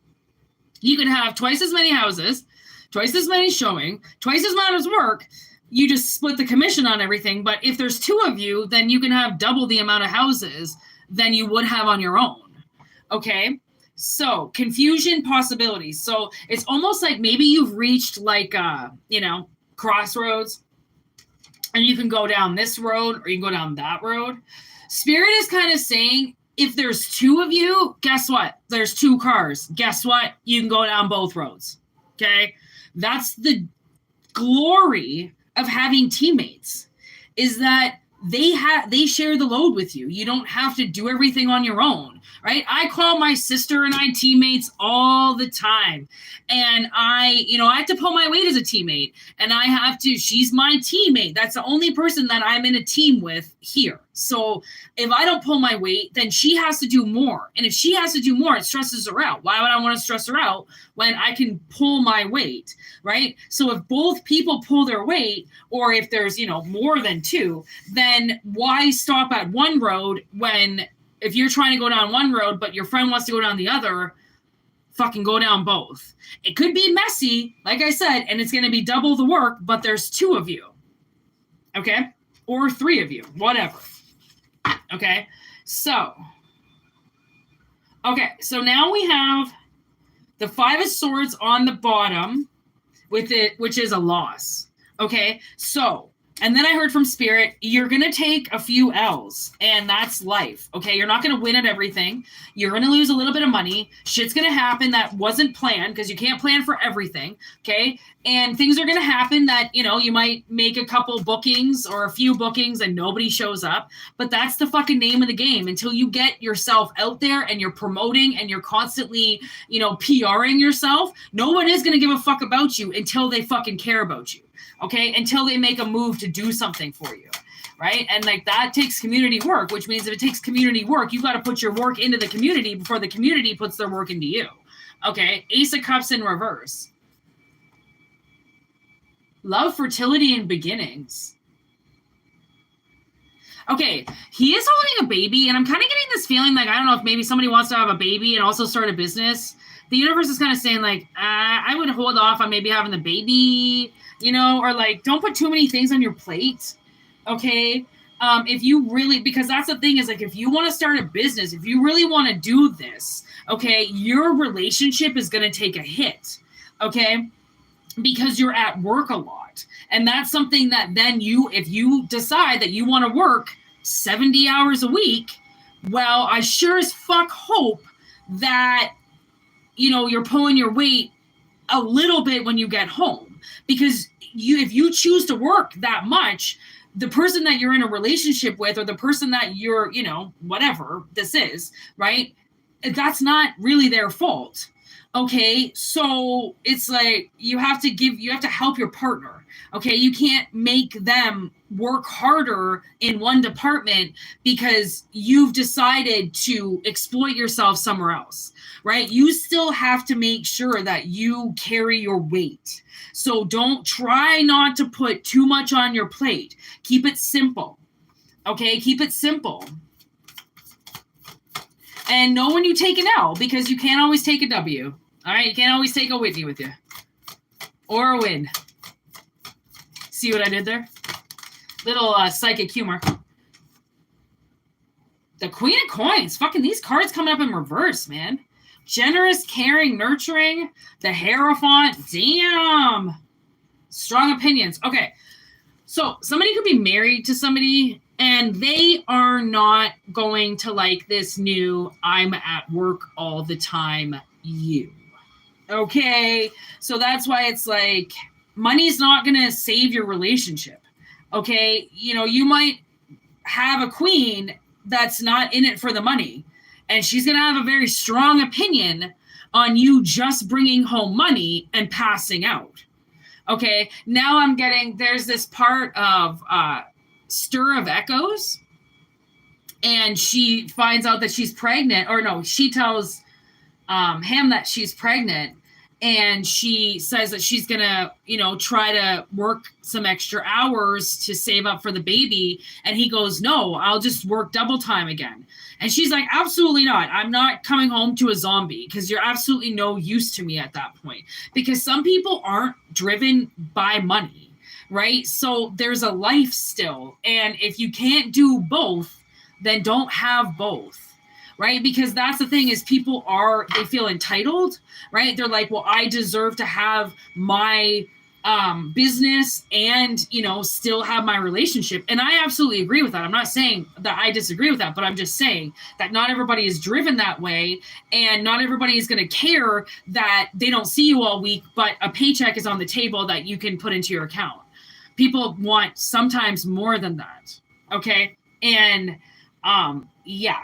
You can have twice as many houses, twice as many showing, twice as much work. You just split the commission on everything. But if there's 2 of you, then you can have double the amount of houses than you would have on your own. Okay. So confusion possibilities. So it's almost like maybe you've reached like, crossroads and you can go down this road or you can go down that road. Spirit is kind of saying, if there's 2 of you, guess what? There's 2 cars. Guess what? You can go down both roads. Okay. That's the glory of having teammates, is that they share the load with you. You don't have to do everything on your own, right? I call my sister and I teammates all the time. And I have to pull my weight as a teammate, and she's my teammate. That's the only person that I'm in a team with here. So if I don't pull my weight, then she has to do more. And if she has to do more, it stresses her out. Why would I want to stress her out when I can pull my weight, right? So if both people pull their weight, or if there's, more than 2, then why stop at one road if you're trying to go down one road, but your friend wants to go down the other? fucking go down both. It could be messy, like I said, and it's going to be double the work, but there's 2 of you. Okay? Or 3 of you, whatever. Okay? So now we have the 5 of Swords on the bottom with it, which is a loss. Okay? So, and then I heard from Spirit, you're going to take a few L's, and that's life, okay? You're not going to win at everything. You're going to lose a little bit of money. Shit's going to happen that wasn't planned, because you can't plan for everything, okay? And things are going to happen that, you know, you might make a couple bookings or a few bookings and nobody shows up, but that's the fucking name of the game. Until you get yourself out there and you're promoting and you're constantly, you know, PRing yourself, no one is going to give a fuck about you until they fucking care about you. Okay, until they make a move to do something for you, right? And like that takes community work, which means if it takes community work, you got to put your work into the community before the community puts their work into you. Okay, Ace of Cups in reverse. Love, fertility, and beginnings. Okay, he is holding a baby, and I'm kind of getting this feeling like, I don't know if maybe somebody wants to have a baby and also start a business. The universe is kind of saying like, I would hold off on maybe having the baby, you know, or like, don't put too many things on your plate, okay? If you really, because that's the thing is like, if you want to start a business, if you really want to do this, okay, your relationship is going to take a hit, okay? Because you're at work a lot. And that's something that then if you decide that you want to work 70 hours a week, well, I sure as fuck hope that, you know, you're pulling your weight a little bit when you get home, because if you choose to work that much, the person that you're in a relationship with, or the person that you're, you know, whatever this is, right? That's not really their fault. Okay. So it's like, you have to help your partner. Okay. You can't make them work harder in one department because you've decided to exploit yourself somewhere else, right? You still have to make sure that you carry your weight. So try not to put too much on your plate. Keep it simple. Okay. Keep it simple. And know when you take an L, because you can't always take a W. All right. You can't always take a Whitney with you or a win. See what I did there? Little psychic humor. The Queen of Coins. Fucking these cards coming up in reverse, man. Generous, caring, nurturing. The Hierophant. Damn. Strong opinions. Okay. So somebody could be married to somebody and they are not going to like this new I'm at work all the time you. Okay. So that's why it's like money's not going to save your relationship. Okay, you know, you might have a queen that's not in it for the money, and she's going to have a very strong opinion on you just bringing home money and passing out. Okay, now there's this part of Stir of Echoes, and she finds out that she's pregnant, or no, she tells him that she's pregnant. And she says that she's going to, you know, try to work some extra hours to save up for the baby. And he goes, no, I'll just work double time again. And she's like, absolutely not. I'm not coming home to a zombie, because you're absolutely no use to me at that point. Because some people aren't driven by money, right? So there's a life still. And if you can't do both, then don't have both. Right? Because that's the thing is they feel entitled, right? They're like, well, I deserve to have my business and, you know, still have my relationship. And I absolutely agree with that. I'm not saying that I disagree with that, but I'm just saying that not everybody is driven that way. And not everybody is going to care that they don't see you all week, but a paycheck is on the table that you can put into your account. People want sometimes more than that. Okay. And yeah.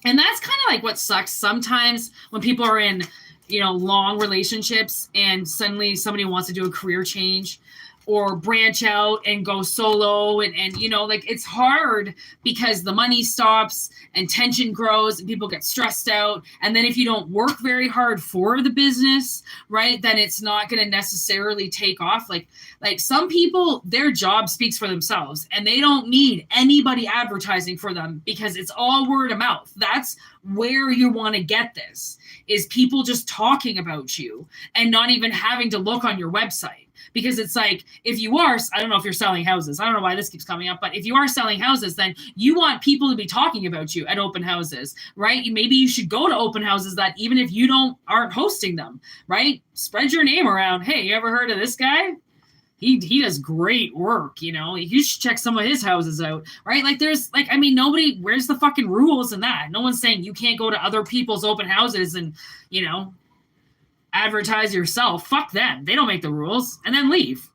And that's kind of like what sucks sometimes when people are in, you know, long relationships and suddenly somebody wants to do a career change or branch out and go solo. And you know, like it's hard because the money stops and tension grows and people get stressed out. And then if you don't work very hard for the business, right, then it's not going to necessarily take off. Like some people, their job speaks for themselves and they don't need anybody advertising for them because it's all word of mouth. That's where you want to get this is people just talking about you and not even having to look on your website. Because it's like, if you are, I don't know if you're selling houses. I don't know why this keeps coming up, but if you are selling houses, then you want people to be talking about you at open houses, right? Maybe you should go to open houses that even if you aren't hosting them, right? Spread your name around. Hey, you ever heard of this guy? He does great work, you know. You should check some of his houses out, right? Like there's like, I mean, where's the fucking rules in that? No one's saying you can't go to other people's open houses and, you know, advertise yourself. Fuck them. They don't make the rules. And then leave.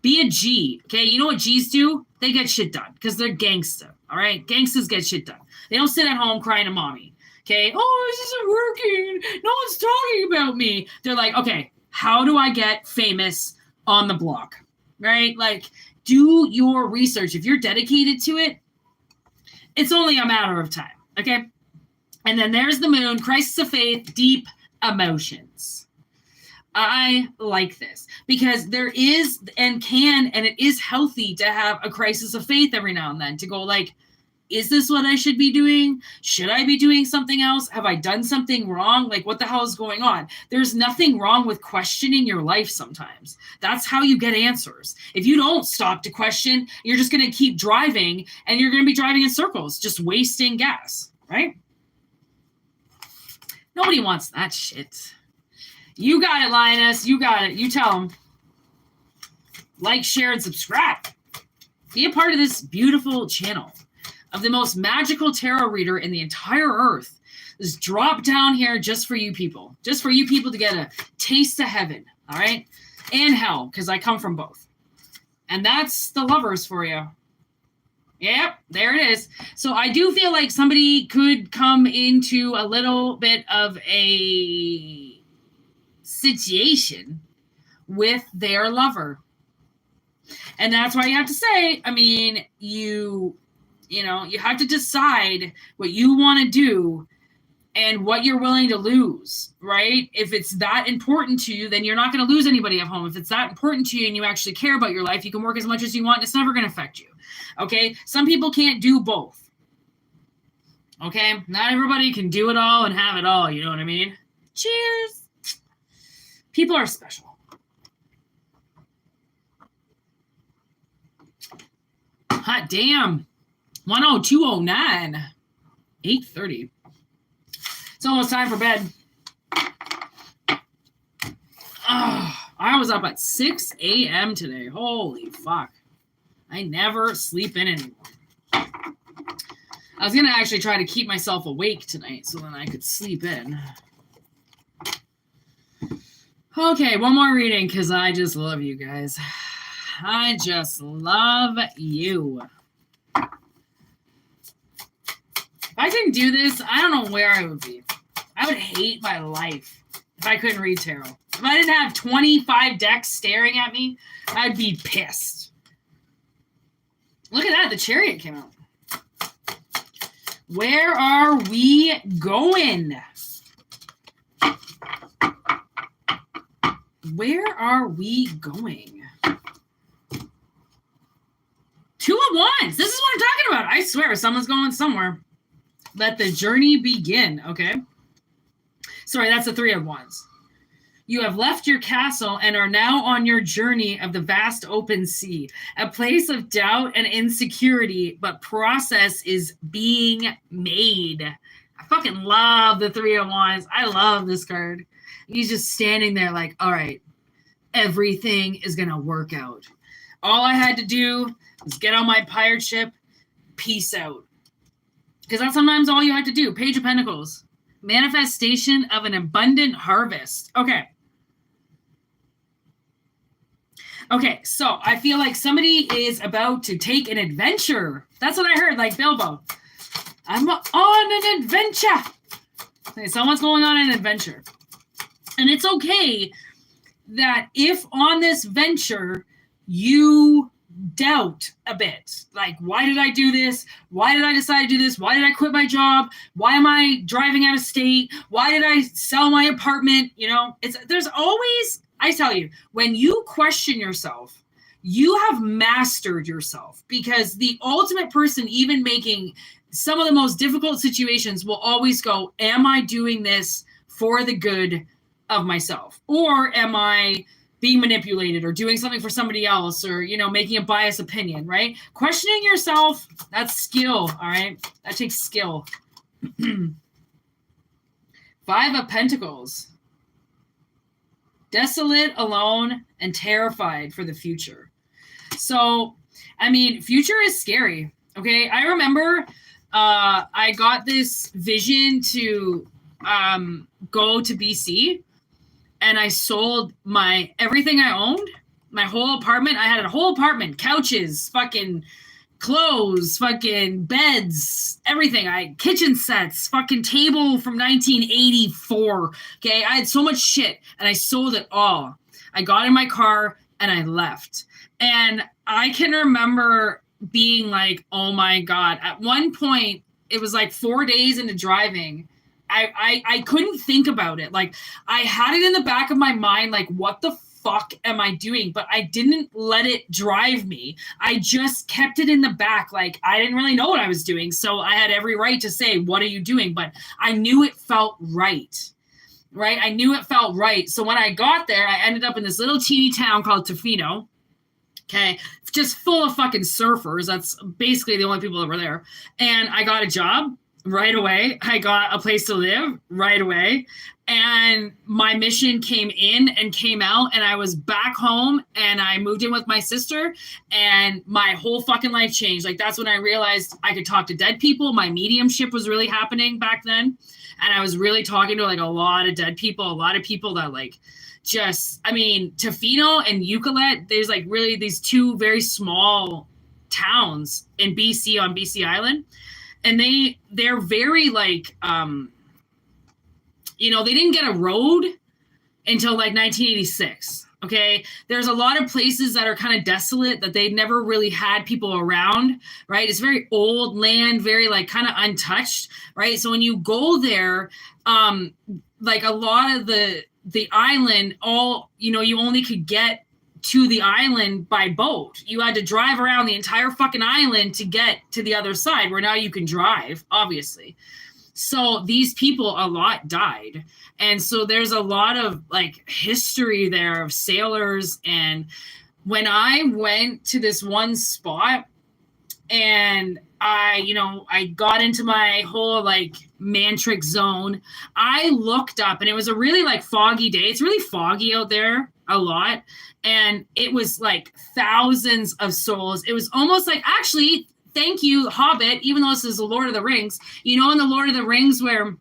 Be a G. Okay. You know what G's do? They get shit done because they're gangsta. All right. Gangsters get shit done. They don't sit at home crying to mommy. Okay. Oh, this isn't working. No one's talking about me. They're like, okay, how do I get famous on the block? Right? Like, do your research. If you're dedicated to it, it's only a matter of time. Okay. And then there's the moon, crisis of faith, deep emotions. I like this because there is and it is healthy to have a crisis of faith every now and then, to go like, is this what I should be doing? Should I be doing something else? Have I done something wrong? Like, what the hell is going on? There's nothing wrong with questioning your life sometimes. That's how you get answers. If you don't stop to question, you're just going to keep driving and you're going to be driving in circles, just wasting gas, right? Nobody wants that shit. You got it, Linus. You got it. You tell them. Like, share, and subscribe. Be a part of this beautiful channel of the most magical tarot reader in the entire earth. Just drop down here just for you people. Just for you people to get a taste of heaven, all right? And hell, because I come from both. And that's the lovers for you. Yep, there it is. So I do feel like somebody could come into a little bit of a situation with their lover. And that's why you have to say, I mean, you have to decide what you want to do and what you're willing to lose, right? If it's that important to you, then you're not going to lose anybody at home. If it's that important to you and you actually care about your life, you can work as much as you want and it's never going to affect you, okay? Some people can't do both, okay? Not everybody can do it all and have it all, you know what I mean? Cheers. People are special. Hot damn. 10209. 8:30. It's almost time for bed. I was up at 6 a.m. today. Holy fuck. I never sleep in anymore. I was going to actually try to keep myself awake tonight so then I could sleep in. Okay, one more reading because I just love you guys. I just love you. If I couldn't do this, I don't know where I would be. I would hate my life if I couldn't read tarot. If I didn't have 25 decks staring at me, I'd be pissed. Look at that. The Chariot came out. Where are we going? Where are we going? Two of Wands. This is what I'm talking about. I swear, someone's going somewhere. Let the journey begin, okay? Sorry, that's the Three of Wands. You have left your castle and are now on your journey of the vast open sea, a place of doubt and insecurity, but process is being made. I fucking love the Three of Wands. I love this card. He's just standing there like, all right, everything is going to work out. All I had to do was get on my pirate ship, peace out. Because that's sometimes all you have to do. Page of Pentacles. Manifestation of an abundant harvest. Okay. Okay, so I feel like somebody is about to take an adventure. That's what I heard, like Bilbo. I'm on an adventure. Okay, someone's going on an adventure. And it's okay that if on this venture you doubt a bit, like, why did I do this? Why did I decide to do this? Why did I quit my job? Why am I driving out of state? Why did I sell my apartment? You know, there's always, I tell you, when you question yourself, you have mastered yourself, because the ultimate person, even making some of the most difficult situations, will always go, am I doing this for the good of myself? Or am I being manipulated or doing something for somebody else, or, you know, making a biased opinion, right? Questioning yourself, that's skill, all right? That takes skill. 5 of Pentacles. Desolate, alone, and terrified for the future. So, I mean, future is scary, okay? I remember I got this vision to go to BC, and I sold everything I owned, my whole apartment. I had a whole apartment, couches, fucking clothes, fucking beds, everything. Kitchen sets, fucking table from 1984. Okay, I had so much shit, and I sold it all. I got in my car and I left. And I can remember being like, oh my God. At one point, it was like 4 days into driving, I couldn't think about it. Like, I had it in the back of my mind, like, what the fuck am I doing? But I didn't let it drive me. I just kept it in the back. Like, I didn't really know what I was doing. So I had every right to say, what are you doing? But I knew it felt right. Right? I knew it felt right. So when I got there, I ended up in this little teeny town called Tofino. Okay. Just full of fucking surfers. That's basically the only people that were there. And I got a job right away. I got a place to live right away. And my mission came in and came out, and I was back home, and I moved in with my sister, and my whole fucking life changed. Like, that's when I realized I could talk to dead people. My mediumship was really happening back then. And I was really talking to like a lot of dead people, a lot of people that like just, I mean, Tofino and Eucalypt, there's like really these 2 very small towns in BC, on BC Island. And they're very like, you know, they didn't get a road until like 1986. Okay. There's a lot of places that are kind of desolate, that they never really had people around, right? It's very old land, very like kind of untouched, right? So when you go there, like a lot of the island, all, you know, you only could get to the island by boat. You had to drive around the entire fucking island to get to the other side, where now you can drive, obviously. So these people, a lot died. And so there's a lot of like history there of sailors. And when I went to this one spot, and I got into my whole like mantric zone, I looked up, and it was a really like foggy day. It's really foggy out there a lot. And it was like thousands of souls. It was almost like, actually, thank you, Hobbit, even though this is the Lord of the Rings, you know, in the Lord of the Rings where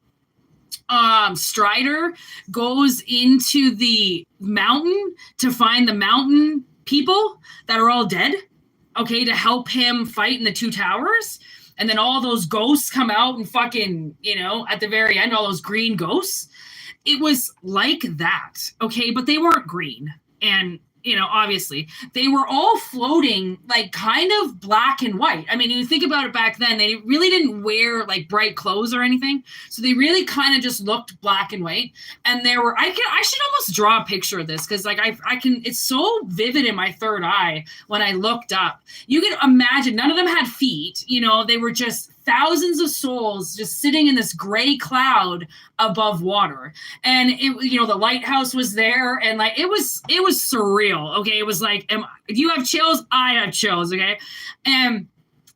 Strider goes into the mountain to find the mountain people that are all dead, okay, to help him fight in the 2 towers. And then all those ghosts come out and fucking, you know, at the very end, all those green ghosts. It was like that, okay, but they weren't green. And, you know, obviously, they were all floating like kind of black and white. I mean, you think about it, back then, they really didn't wear like bright clothes or anything. So they really kind of just looked black and white. And there were, I should almost draw a picture of this, because like I can, it's so vivid in my third eye when I looked up. You can imagine, none of them had feet, you know, they were just thousands of souls just sitting in this gray cloud above water. And it, you know, the lighthouse was there, and like it was surreal. Okay, it was like, if you have chills, I have chills. Okay, and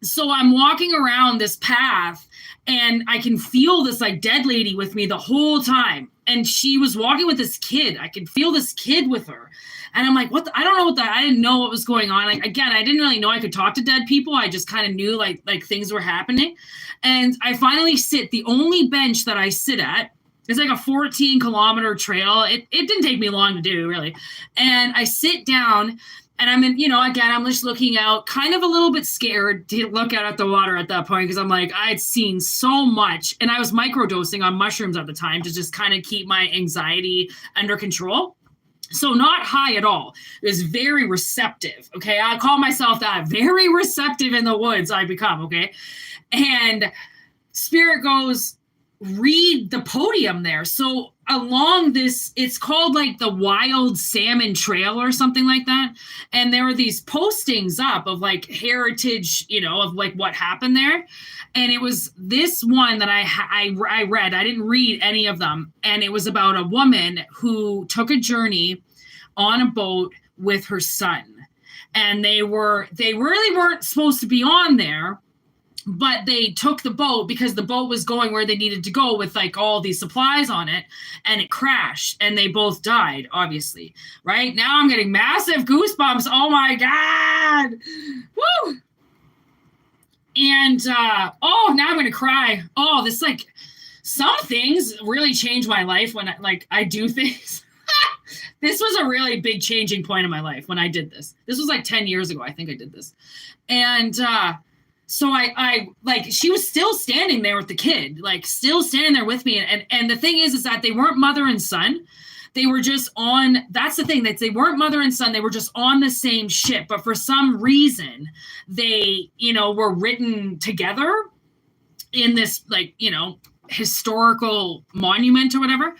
so I'm walking around this path, and I can feel this like dead lady with me the whole time. And she was walking with this kid. I could feel this kid with her. And I'm like, what? I don't know what that. I didn't know what was going on. Like, again, I didn't really know I could talk to dead people. I just kind of knew like things were happening. And I finally sit. The only bench that I sit at is like a 14-kilometer trail. It didn't take me long to do, really. And I sit down, and I'm in, you know, again, I'm just looking out, kind of a little bit scared to look out at the water at that point, because I'm like, I had seen so much. And I was microdosing on mushrooms at the time to just kind of keep my anxiety under control. So not high at all. It was very receptive. Okay. I call myself that. Very receptive in the woods I become. Okay. And Spirit goes, read the podium there. So along this, it's called like the Wild Salmon Trail or something like that. And there were these postings up of like heritage, of like what happened there. And it was this one that I read. I didn't read any of them. And it was about a woman who took a journey on a boat with her son. And they really weren't supposed to be on there, but they took the boat because the boat was going where they needed to go with like all these supplies on it, and it crashed and they both died, obviously. Right now I'm getting massive goosebumps. Oh my God. Woo. And now I'm going to cry. Oh, this like some things really change my life when I do things. This was a really big changing point in my life when I did this. This was like 10 years ago. I think I did this. And so I like, she was still standing there with the kid, like still standing there with me. And the thing is that they weren't mother and son. They were just on, that's the thing, that they weren't mother and son. They were just on the same ship. But for some reason, they, were written together in this like, historical monument or whatever.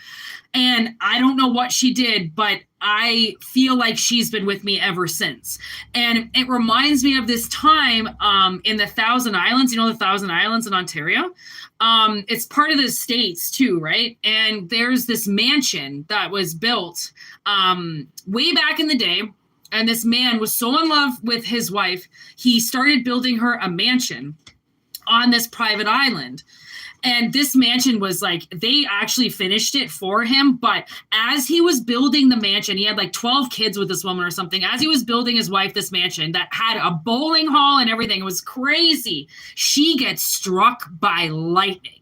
And I don't know what she did, but I feel like she's been with me ever since. And it reminds me of this time in the Thousand Islands, the Thousand Islands in Ontario. It's part of the States too, right? And there's this mansion that was built way back in the day. And this man was so in love with his wife, he started building her a mansion on this private island. And this mansion was like, they actually finished it for him. But as he was building the mansion, he had like 12 kids with this woman or something. As he was building his wife this mansion that had a bowling hall and everything, it was crazy. She gets struck by lightning.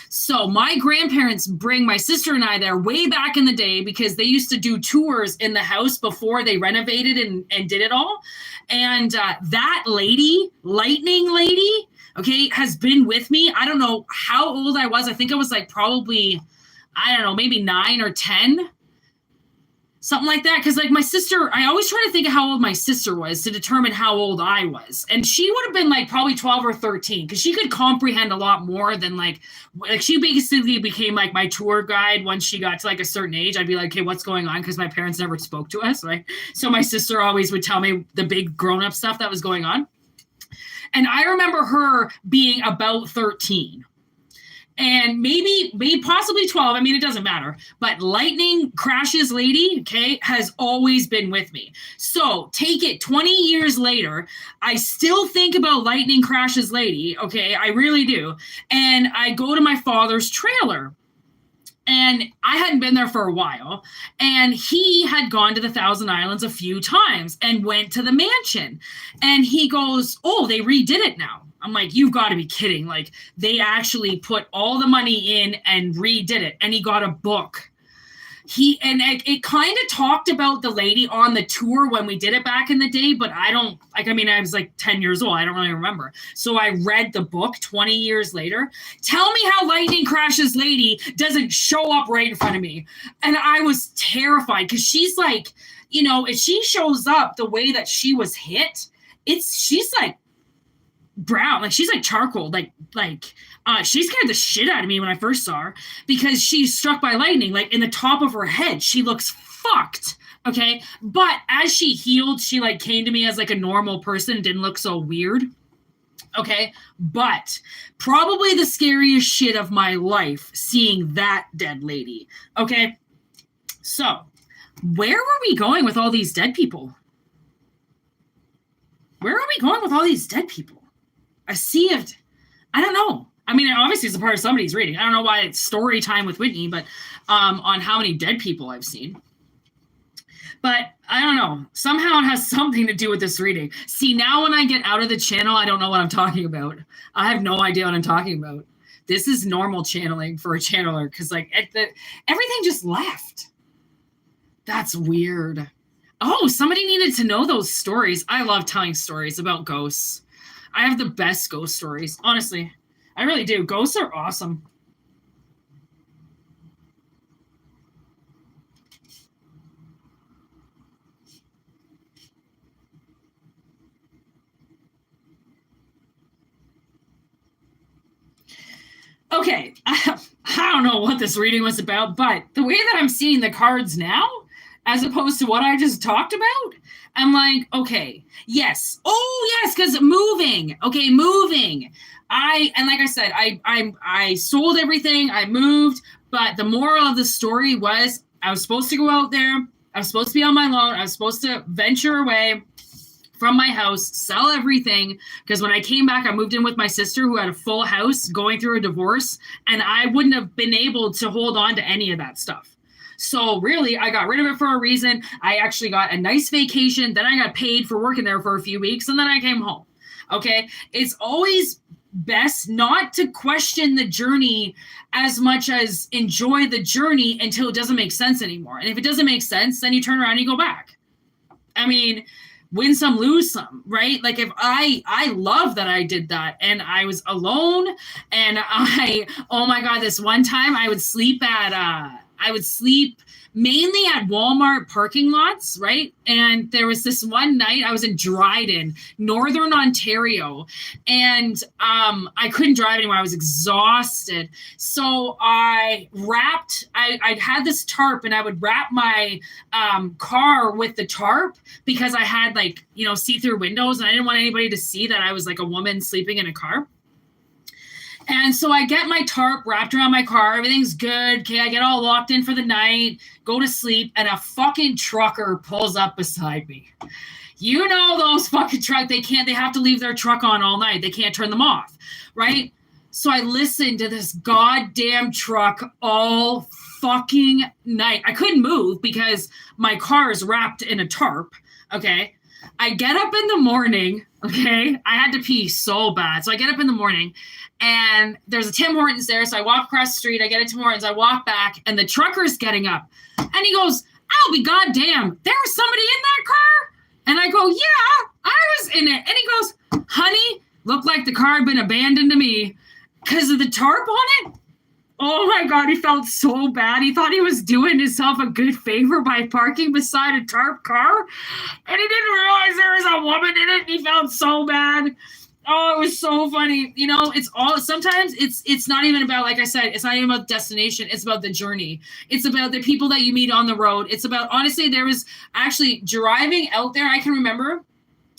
So my grandparents bring my sister and I there way back in the day because they used to do tours in the house before they renovated and did it all. And that lady, lightning lady, okay, has been with me. I don't know how old I was. I think I was like probably, I don't know, maybe 9 or 10, something like that. Because like my sister, I always try to think of how old my sister was to determine how old I was. And she would have been like probably 12 or 13 because she could comprehend a lot more than like she basically became like my tour guide once she got to like a certain age. I'd be like, okay, what's going on? Because my parents never spoke to us, right? So my sister always would tell me the big grown-up stuff that was going on. And I remember her being about 13 and maybe possibly 12. I mean, it doesn't matter. But Lightning Crashes Lady, okay, has always been with me. So take it 20 years later, I still think about Lightning Crashes Lady, okay? I really do. And I go to my father's trailer. And I hadn't been there for a while. And he had gone to the Thousand Islands a few times and went to the mansion. And he goes, oh, they redid it now. I'm like, you've got to be kidding. Like, they actually put all the money in and redid it. And he got a book. It kind of talked about the lady on the tour when we did it back in the day, but I was like 10 years old. I don't really remember. So I read the book 20 years later. Tell me how Lightning Crashes Lady doesn't show up right in front of me. And I was terrified because she's like, if she shows up the way that she was hit, she's like brown, like she's like charcoal, she scared the shit out of me when I first saw her because she's struck by lightning, like in the top of her head. She looks fucked. Okay. But as she healed, she like came to me as like a normal person, didn't look so weird. Okay. But probably the scariest shit of my life, seeing that dead lady. Okay. So where were we going with all these dead people? Where are we going with all these dead people? A sea of, I don't know. I mean, obviously it's a part of somebody's reading. I don't know why it's story time with Whitney, but on how many dead people I've seen. But I don't know. Somehow it has something to do with this reading. See, now when I get out of the channel, I don't know what I'm talking about. I have no idea what I'm talking about. This is normal channeling for a channeler because like everything just left. That's weird. Oh, somebody needed to know those stories. I love telling stories about ghosts. I have the best ghost stories. Honestly, I really do. Ghosts are awesome. Okay, how I don't know what this reading was about, but the way that I'm seeing the cards now, as opposed to what I just talked about, I'm like, okay, yes. Oh, yes, because moving. Okay, moving. And like I said, I sold everything, I moved, but the moral of the story was I was supposed to go out there, I was supposed to be on my own, I was supposed to venture away from my house, sell everything, because when I came back, I moved in with my sister who had a full house going through a divorce, and I wouldn't have been able to hold on to any of that stuff. So really, I got rid of it for a reason. I actually got a nice vacation. Then I got paid for working there for a few weeks, and then I came home. Okay? It's always best not to question the journey as much as enjoy the journey until it doesn't make sense anymore. And if it doesn't make sense, then you turn around and you go back. I mean, win some, lose some, right? Like if I love that I did that and I was alone and oh my God, this one time I would sleep mainly at Walmart parking lots, right? And there was this one night I was in Dryden, Northern Ontario, and I couldn't drive anymore. I was exhausted. So I had this tarp and I would wrap my car with the tarp because I had see-through windows and I didn't want anybody to see that I was like a woman sleeping in a car. And so I get my tarp wrapped around my car. Everything's good. Okay, I get all locked in for the night, go to sleep, and a fucking trucker pulls up beside me. You know those fucking trucks, they have to leave their truck on all night. They can't turn them off, right? So I listened to this goddamn truck all fucking night. I couldn't move because my car is wrapped in a tarp, okay? I get up in the morning, okay? I had to pee so bad. So I get up in the morning, and there's a Tim Hortons there. So I walk across the street. I get a Tim Hortons. I walk back, and the trucker's getting up. And he goes, I'll be goddamn. There was somebody in that car? And I go, yeah, I was in it. And he goes, honey, looked like the car had been abandoned to me because of the tarp on it. Oh, my God. He felt so bad. He thought he was doing himself a good favor by parking beside a tarp car. And he didn't realize there was a woman in it. He felt so bad. Oh, it was so funny. You know, sometimes it's not even about, like I said, it's not even about the destination. It's about the journey. It's about the people that you meet on the road. It's about, honestly, there was actually driving out there. I can remember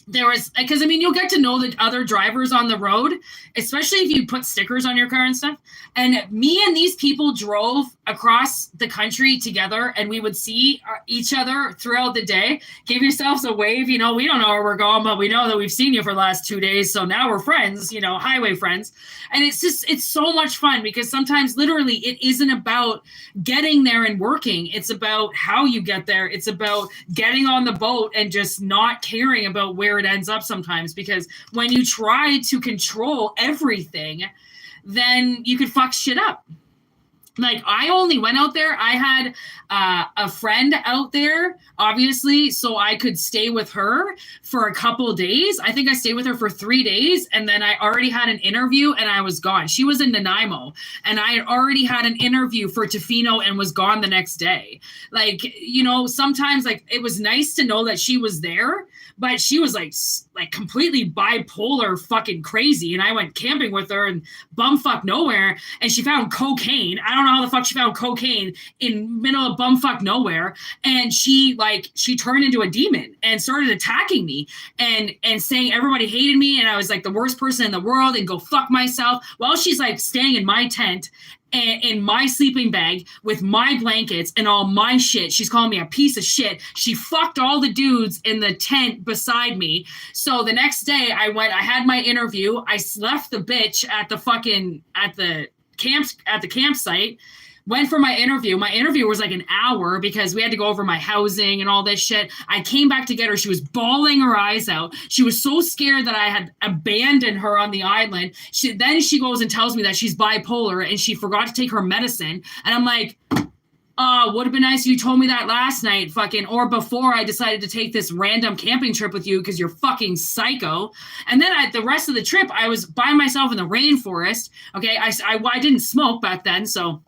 there was, because I mean, you'll get to know the other drivers on the road, especially if you put stickers on your car and stuff. And me and these people drove across the country together, and we would see each other throughout the day. Give yourselves a wave. You know, we don't know where we're going, but we know that we've seen you for the last 2 days. So now we're friends, you know, highway friends. And it's so much fun because sometimes literally it isn't about getting there and working. It's about how you get there. It's about getting on the boat and just not caring about where it ends up sometimes, because when you try to control everything, then you could fuck shit up. Like, I only went out there. I had a friend out there, obviously, so I could stay with her for a couple days. I think I stayed with her for 3 days, and then I already had an interview, and I was gone. She was in Nanaimo, and I had already had an interview for Tofino and was gone the next day. Like, you know, sometimes, like, it was nice to know that she was there, but she was like completely bipolar fucking crazy. And I went camping with her and bumfuck nowhere. And she found cocaine. I don't know how the fuck she found cocaine in middle of bumfuck nowhere. And she turned into a demon and started attacking me and saying everybody hated me. And I was like the worst person in the world and go fuck myself. While she's like staying in my tent in my sleeping bag with my blankets and all my shit. She's calling me a piece of shit. She fucked all the dudes in the tent beside me. So the next day I had my interview. I left the bitch at the campsite, went for my interview. My interview was like an hour because we had to go over my housing and all this shit. I came back to get her. She was bawling her eyes out. She was so scared that I had abandoned her on the island. Then she goes and tells me that she's bipolar and she forgot to take her medicine. And I'm like, would have been nice if you told me that last night, or before I decided to take this random camping trip with you because you're fucking psycho. And then the rest of the trip, I was by myself in the rainforest. Okay, I didn't smoke back then, so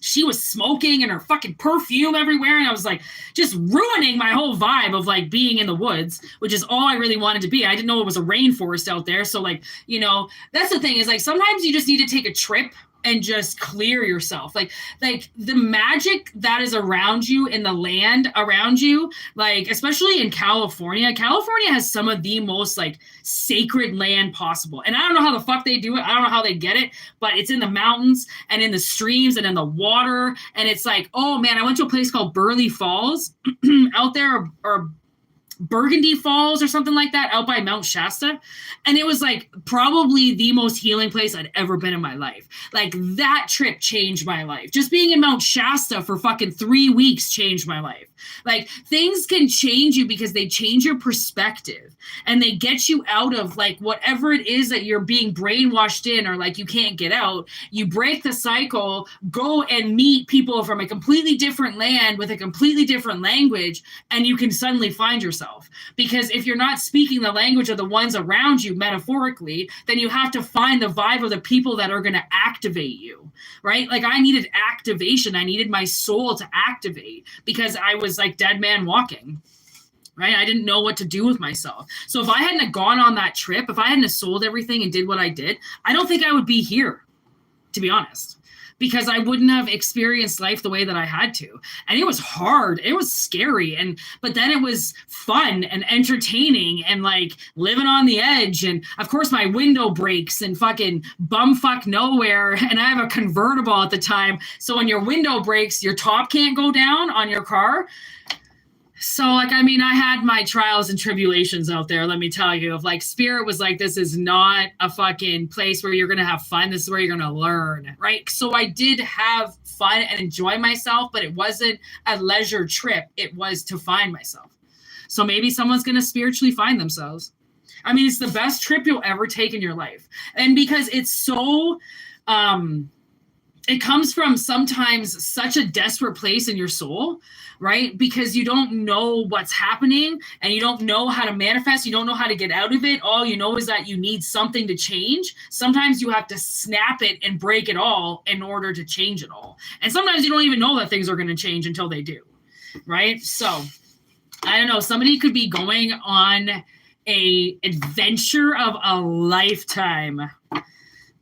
she was smoking and her fucking perfume everywhere. And I was like just ruining my whole vibe of like being in the woods, which is all I really wanted to be. I didn't know it was a rainforest out there. So like, you know, that's the thing is like, sometimes you just need to take a trip and just clear yourself. Like the magic that is around you in the land around you, like especially in California. California has some of the most like sacred land possible. And I don't know how the fuck they do it. I don't know how they get it, but it's in the mountains and in the streams and in the water. And it's like, oh man, I went to a place called Burley Falls out there, or Burgundy Falls or something like that, out by Mount Shasta. And it was like probably the most healing place I'd ever been in my life. Like that trip changed my life. Just being in Mount Shasta for fucking 3 weeks changed my life. Like things can change you because they change your perspective and they get you out of like whatever it is that you're being brainwashed in, or like you can't get out. You break the cycle, go and meet people from a completely different land with a completely different language, and you can suddenly find yourself. Because if you're not speaking the language of the ones around you metaphorically, then you have to find the vibe of the people that are going to activate you, right? Like I needed activation. I needed my soul to activate because I was like dead man walking, right? I didn't know what to do with myself. So if I hadn't gone on that trip, if I hadn't sold everything and did what I did, I don't think I would be here, to be honest, because I wouldn't have experienced life the way that I had to. And it was hard. It was scary. But then it was fun and entertaining and like living on the edge. And of course my window breaks and fucking bumfuck nowhere. And I have a convertible at the time. So when your window breaks, your top can't go down on your car. So, like, I mean, I had my trials and tribulations out there, let me tell you. Of like, Spirit was like, this is not a fucking place where you're going to have fun. This is where you're going to learn, right? So I did have fun and enjoy myself, but it wasn't a leisure trip. It was to find myself. So maybe someone's going to spiritually find themselves. I mean, it's the best trip you'll ever take in your life. And because it's so... it comes from sometimes such a desperate place in your soul, right? Because you don't know what's happening and you don't know how to manifest. You don't know how to get out of it. All you know is that you need something to change. Sometimes you have to snap it and break it all in order to change it all. And sometimes you don't even know that things are going to change until they do, right? So I don't know. Somebody could be going on a adventure of a lifetime.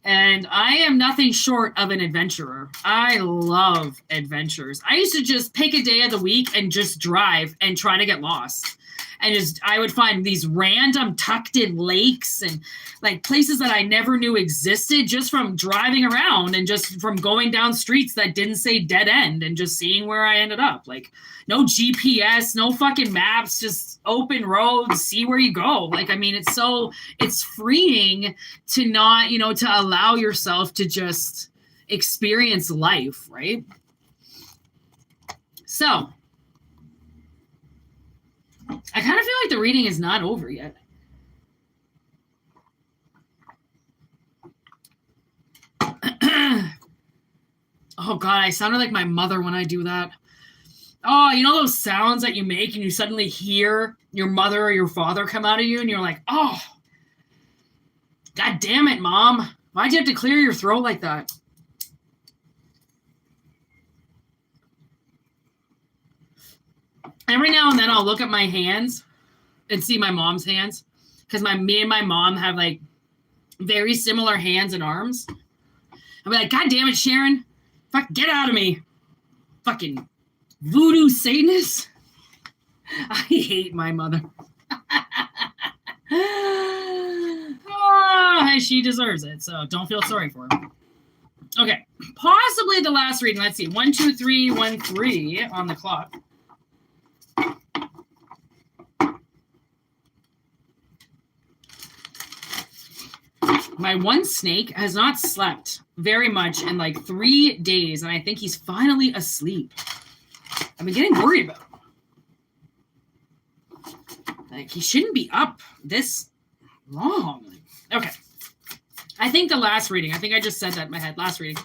And I am nothing short of an adventurer. I love adventures. I used to just pick a day of the week and just drive and try to get lost. And I would find these random tucked in lakes and like places that I never knew existed just from driving around and just from going down streets that didn't say dead end and just seeing where I ended up. Like no GPS, no fucking maps, just open roads, see where you go. Like, I mean, it's freeing to not, to allow yourself to just experience life, right? So I kind of feel like the reading is not over yet. Oh God, I sounded like my mother when I do that. Oh, you know those sounds that you make and you suddenly hear your mother or your father come out of you and you're like, oh, God damn it, Mom. Why'd you have to clear your throat like that? Every now and then I'll look at my hands and see my mom's hands because me and my mom have like very similar hands and arms. I'll be like, God damn it, Sharon. Fuck, get out of me. Fucking voodoo Satanist. I hate my mother. Oh, she deserves it, so don't feel sorry for her. Okay, possibly the last reading. Let's see. 1, 2, 3, 1, 3 on the clock. My one snake has not slept very much in like 3 days, and I think he's finally asleep. I've been getting worried about him. Like, he shouldn't be up this long. Okay. I think the last reading. I think I just said that in my head. Last reading.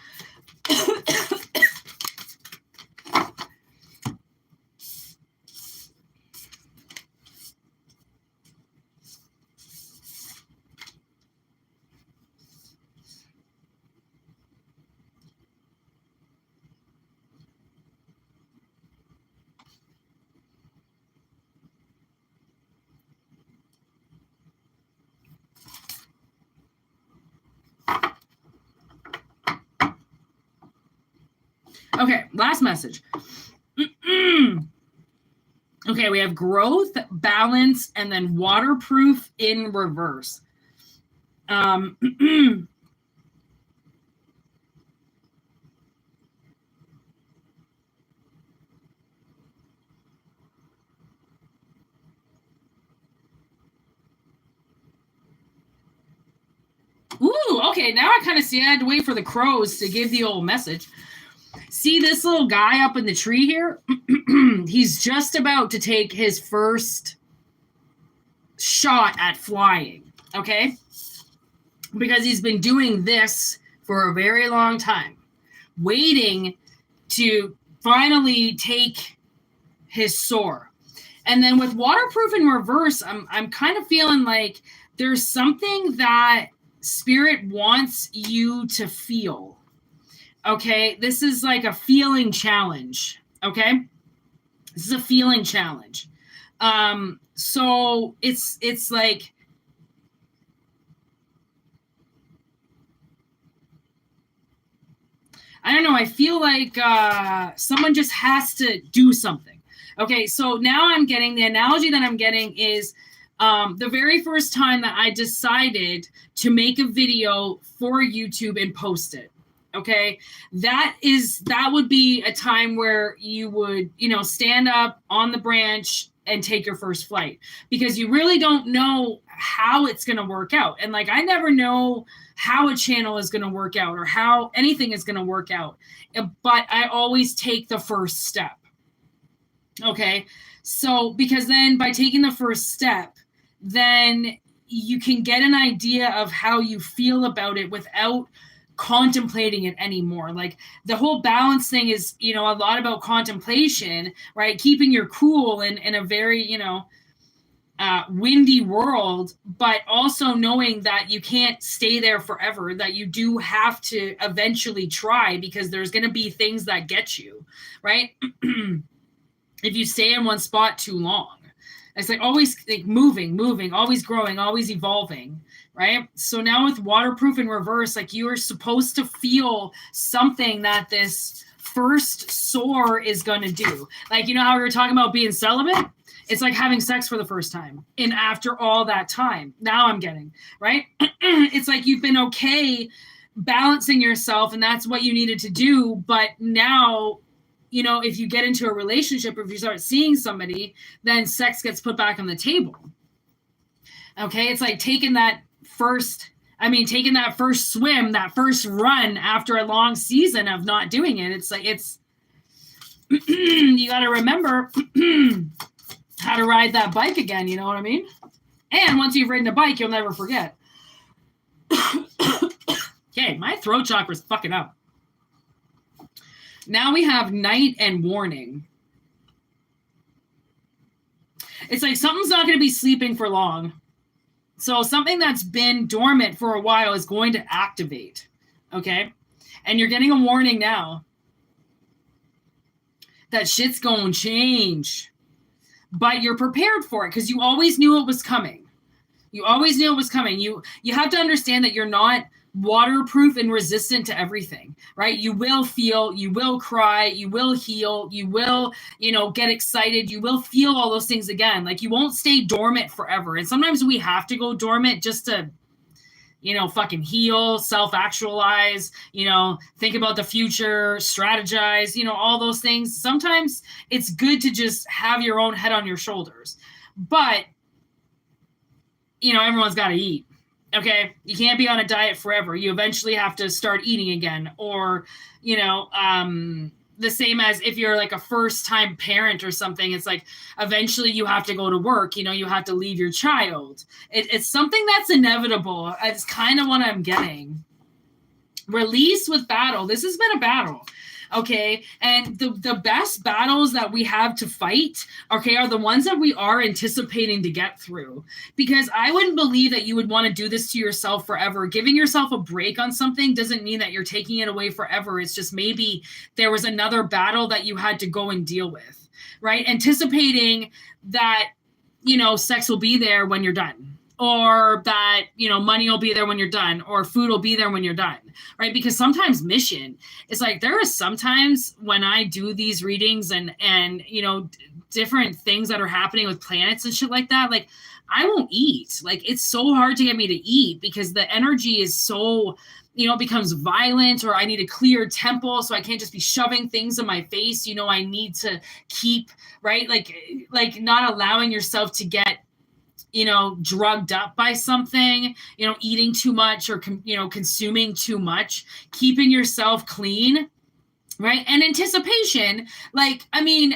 Okay, last message. Okay, we have growth, balance, and then waterproof in reverse. Ooh, okay, now I kind of see I had to wait for the crows to give the old message. See this little guy up in the tree here? He's just about to take his first shot at flying, okay? Because he's been doing this for a very long time, waiting to finally take his soar. And then with waterproof in reverse, I'm kind of feeling like there's something that Spirit wants you to feel. Okay, this is like a feeling challenge. Okay, this is a feeling challenge. So it's like, I don't know. I feel like someone just has to do something. Okay, so now I'm getting the analogy that I'm getting is the very first time that I decided to make a video for YouTube and post it. Okay, that would be a time where you would, stand up on the branch and take your first flight, because you really don't know how it's going to work out. And like, I never know how a channel is going to work out or how anything is going to work out. But I always take the first step. Okay, so because then by taking the first step, then you can get an idea of how you feel about it without contemplating it anymore. Like the whole balance thing is, a lot about contemplation, right? Keeping your cool in a very, windy world, but also knowing that you can't stay there forever, that you do have to eventually try, because there's going to be things that get you, right? If you stay in one spot too long. It's like always like moving, always growing, always evolving, right? So now with waterproof in reverse, like you are supposed to feel something that this first soar is going to do. Like, how we were talking about being celibate? It's like having sex for the first time. And after all that time, now I'm getting, right? It's like you've been okay balancing yourself and that's what you needed to do. But now, if you get into a relationship or if you start seeing somebody, then sex gets put back on the table. Okay, it's like taking that first swim, that first run after a long season of not doing it. It's like, you got to remember how to ride that bike again. You know what I mean? And once you've ridden a bike, you'll never forget. Okay, my throat chakra's fucking up. Now we have night and warning. It's like something's not going to be sleeping for long. So something that's been dormant for a while is going to activate. Okay? And you're getting a warning now that shit's going to change. But you're prepared for it because you always knew it was coming. You always knew it was coming. You have to understand that you're not waterproof and resistant to everything, right? You will feel, you will cry, you will heal, you will, get excited. You will feel all those things again. Like you won't stay dormant forever. And sometimes we have to go dormant just to, fucking heal, self-actualize, think about the future, strategize, all those things. Sometimes it's good to just have your own head on your shoulders. But, everyone's got to eat. Okay, you can't be on a diet forever. You eventually have to start eating again, or, the same as if you're like a first-time parent or something. It's like eventually you have to go to work. You have to leave your child. It's something that's inevitable. It's kind of what I'm getting. Release with battle. This has been a battle. Okay, and the best battles that we have to fight, okay, are the ones that we are anticipating to get through. Because I wouldn't believe that you would want to do this to yourself forever. Giving yourself a break on something doesn't mean that you're taking it away forever. It's just maybe there was another battle that you had to go and deal with, right? Anticipating that, sex will be there when you're done. or that, money will be there when you're done, or food will be there when you're done, right? Because sometimes mission is like, there are sometimes when I do these readings and different things that are happening with planets and shit like that, like I won't eat. Like it's so hard to get me to eat because the energy is so, becomes violent, or I need a clear temple. So I can't just be shoving things in my face. I need to keep, right? Like not allowing yourself to get, drugged up by something, eating too much or, consuming too much, keeping yourself clean, right? And anticipation, like, I mean,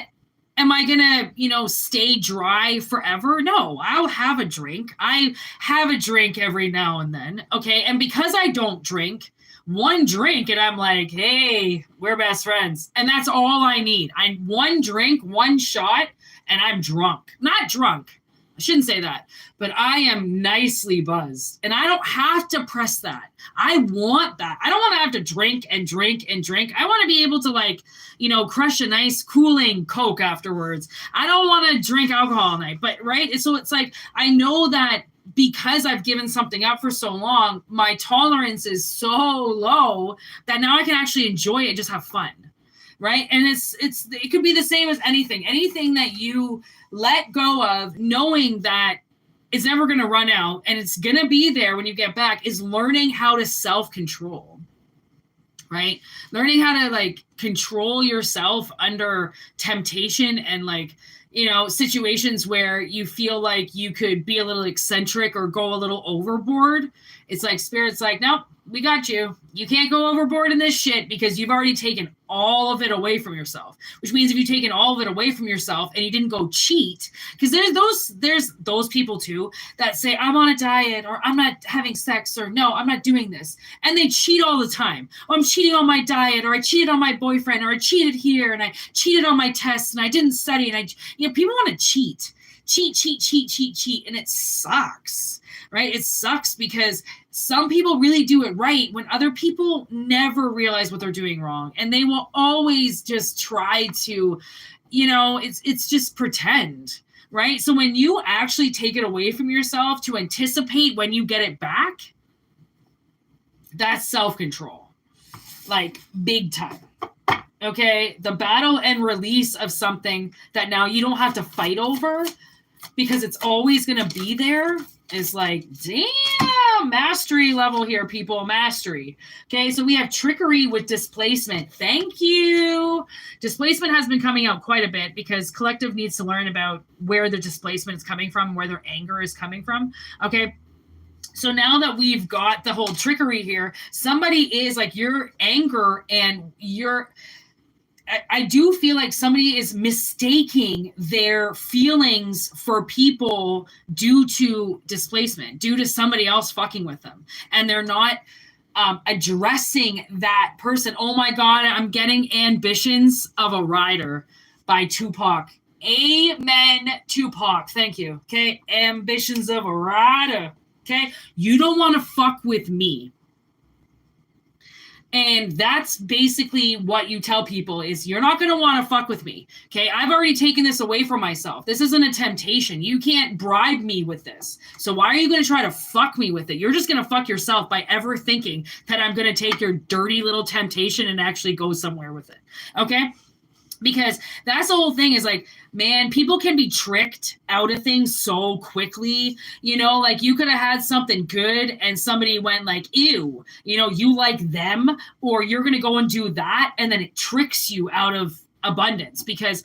am I gonna, stay dry forever? No, I'll have a drink. I have a drink every now and then. Okay. And because I don't drink, one drink and I'm like, hey, we're best friends. And that's all I need. One drink, one shot, and I'm drunk. Not drunk. I shouldn't say that, but I am nicely buzzed, and I don't have to press that. I want that. I don't want to have to drink and drink and drink. I want to be able to crush a nice cooling Coke afterwards. I don't want to drink alcohol all night, but right. So it's like, I know that because I've given something up for so long, my tolerance is so low that now I can actually enjoy it and just have fun. Right. And it could be the same as anything that you let go of, knowing that it's never going to run out and it's going to be there when you get back, is learning how to self-control, right? Learning how to control yourself under temptation and situations where you feel like you could be a little eccentric or go a little overboard. It's like Spirit's like, nope, we got you. You can't go overboard in this shit because you've already taken all of it away from yourself, which means if you've taken all of it away from yourself and you didn't go cheat, because there's those people too that say, I'm on a diet, or I'm not having sex, or no, I'm not doing this. And they cheat all the time. Oh, I'm cheating on my diet, or I cheated on my boyfriend, or I cheated here, and I cheated on my tests, and I didn't study. And people want to cheat. And it sucks, right? It sucks because some people really do it right when other people never realize what they're doing wrong. And they will always just try to, it's just pretend, right? So when you actually take it away from yourself to anticipate when you get it back, that's self-control, like big time. Okay. The battle and release of something that now you don't have to fight over because it's always going to be there is like, damn, mastery level here, people, mastery. Okay, so we have trickery with displacement. Thank you. Displacement has been coming out quite a bit because collective needs to learn about where the displacement is coming from, where their anger is coming from. Okay, so now that we've got the whole trickery here, somebody is like, your anger and I do feel like somebody is mistaking their feelings for people due to displacement, due to somebody else fucking with them. And they're not addressing that person. Oh my God, I'm getting Ambitions of a Rider by Tupac. Amen, Tupac. Thank you. Okay, Ambitions of a Rider. Okay, you don't want to fuck with me. And that's basically what you tell people is, you're not going to want to fuck with me. Okay. I've already taken this away from myself. This isn't a temptation. You can't bribe me with this. So why are you going to try to fuck me with it? You're just going to fuck yourself by ever thinking that I'm going to take your dirty little temptation and actually go somewhere with it. Okay. Because that's the whole thing is like, man, people can be tricked out of things so quickly. Like you could have had something good and somebody went like, ew, you like them, or you're going to go and do that. And then it tricks you out of abundance because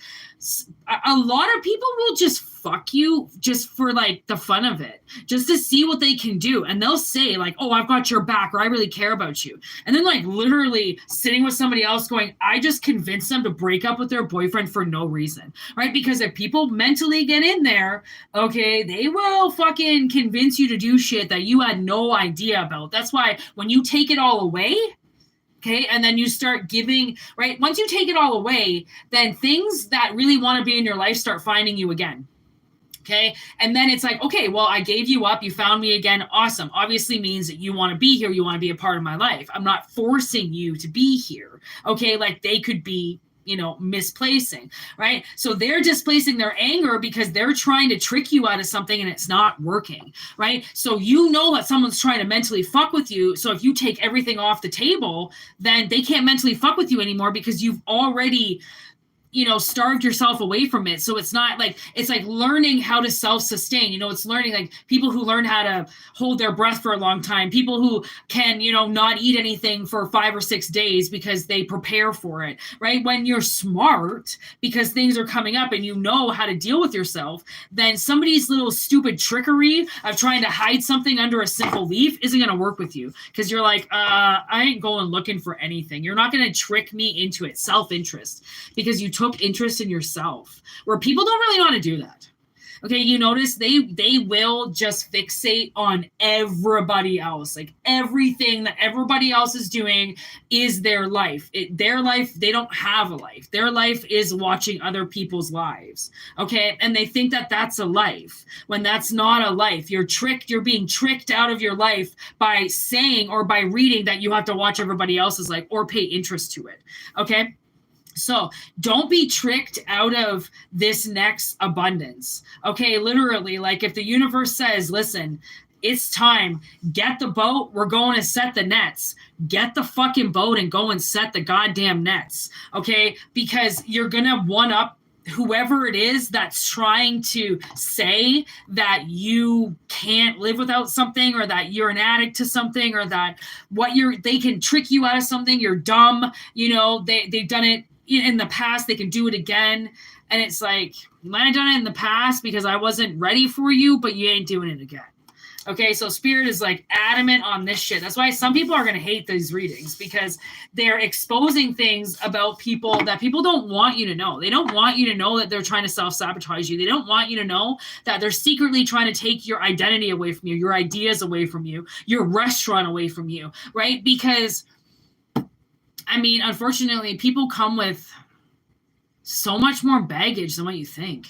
a lot of people will just fuck you just for the fun of it, just to see what they can do. And they'll say oh, I've got your back, or I really care about you. And then literally sitting with somebody else going, I just convinced them to break up with their boyfriend for no reason, right? Because if people mentally get in there, okay, they will fucking convince you to do shit that you had no idea about. That's why when you take it all away, okay, and then you start giving, right? Once you take it all away, then things that really want to be in your life start finding you again. Okay. And then it's like, okay, well, I gave you up. You found me again. Awesome. Obviously means that you want to be here. You want to be a part of my life. I'm not forcing you to be here. Okay. They could be misplacing, right? So they're displacing their anger because they're trying to trick you out of something and it's not working, right? So that someone's trying to mentally fuck with you. So if you take everything off the table, then they can't mentally fuck with you anymore because you've already starved yourself away from it. So it's like learning how to self-sustain. It's learning, like people who learn how to hold their breath for a long time, people who can, not eat anything for 5 or 6 days because they prepare for it, right? When you're smart, because things are coming up and you know how to deal with yourself, then somebody's little stupid trickery of trying to hide something under a simple leaf isn't going to work with you, because you're like, I ain't going looking for anything. You're not going to trick me into it. Self-interest, because you took interest in yourself, where people don't really want to do that. Okay, you notice they will just fixate on everybody else. Like everything that everybody else is doing is their life. Their life, they don't have a life. Their life is watching other people's lives. Okay, and they think that that's a life when that's not a life. You're being tricked out of your life by saying or by reading that you have to watch everybody else's life or pay interest to it. Okay. So don't be tricked out of this next abundance. Okay, literally, like if the universe says, listen, it's time, get the boat, we're going to set the nets. Get the fucking boat and go and set the goddamn nets. Okay, because you're going to one up whoever it is that's trying to say that you can't live without something, or that you're an addict to something, or that they can trick you out of something, you're dumb. They've done it in the past, they can do it again. And it's like, you might have done it in the past because I wasn't ready for you, but you ain't doing it again. Okay, so Spirit is like adamant on this shit. That's why some people are going to hate these readings, because they're exposing things about people that people don't want you to know. They don't want you to know that they're trying to self-sabotage you. They don't want you to know that they're secretly trying to take your identity away from you, your ideas away from you, your restaurant away from you, right? Because unfortunately, people come with so much more baggage than what you think.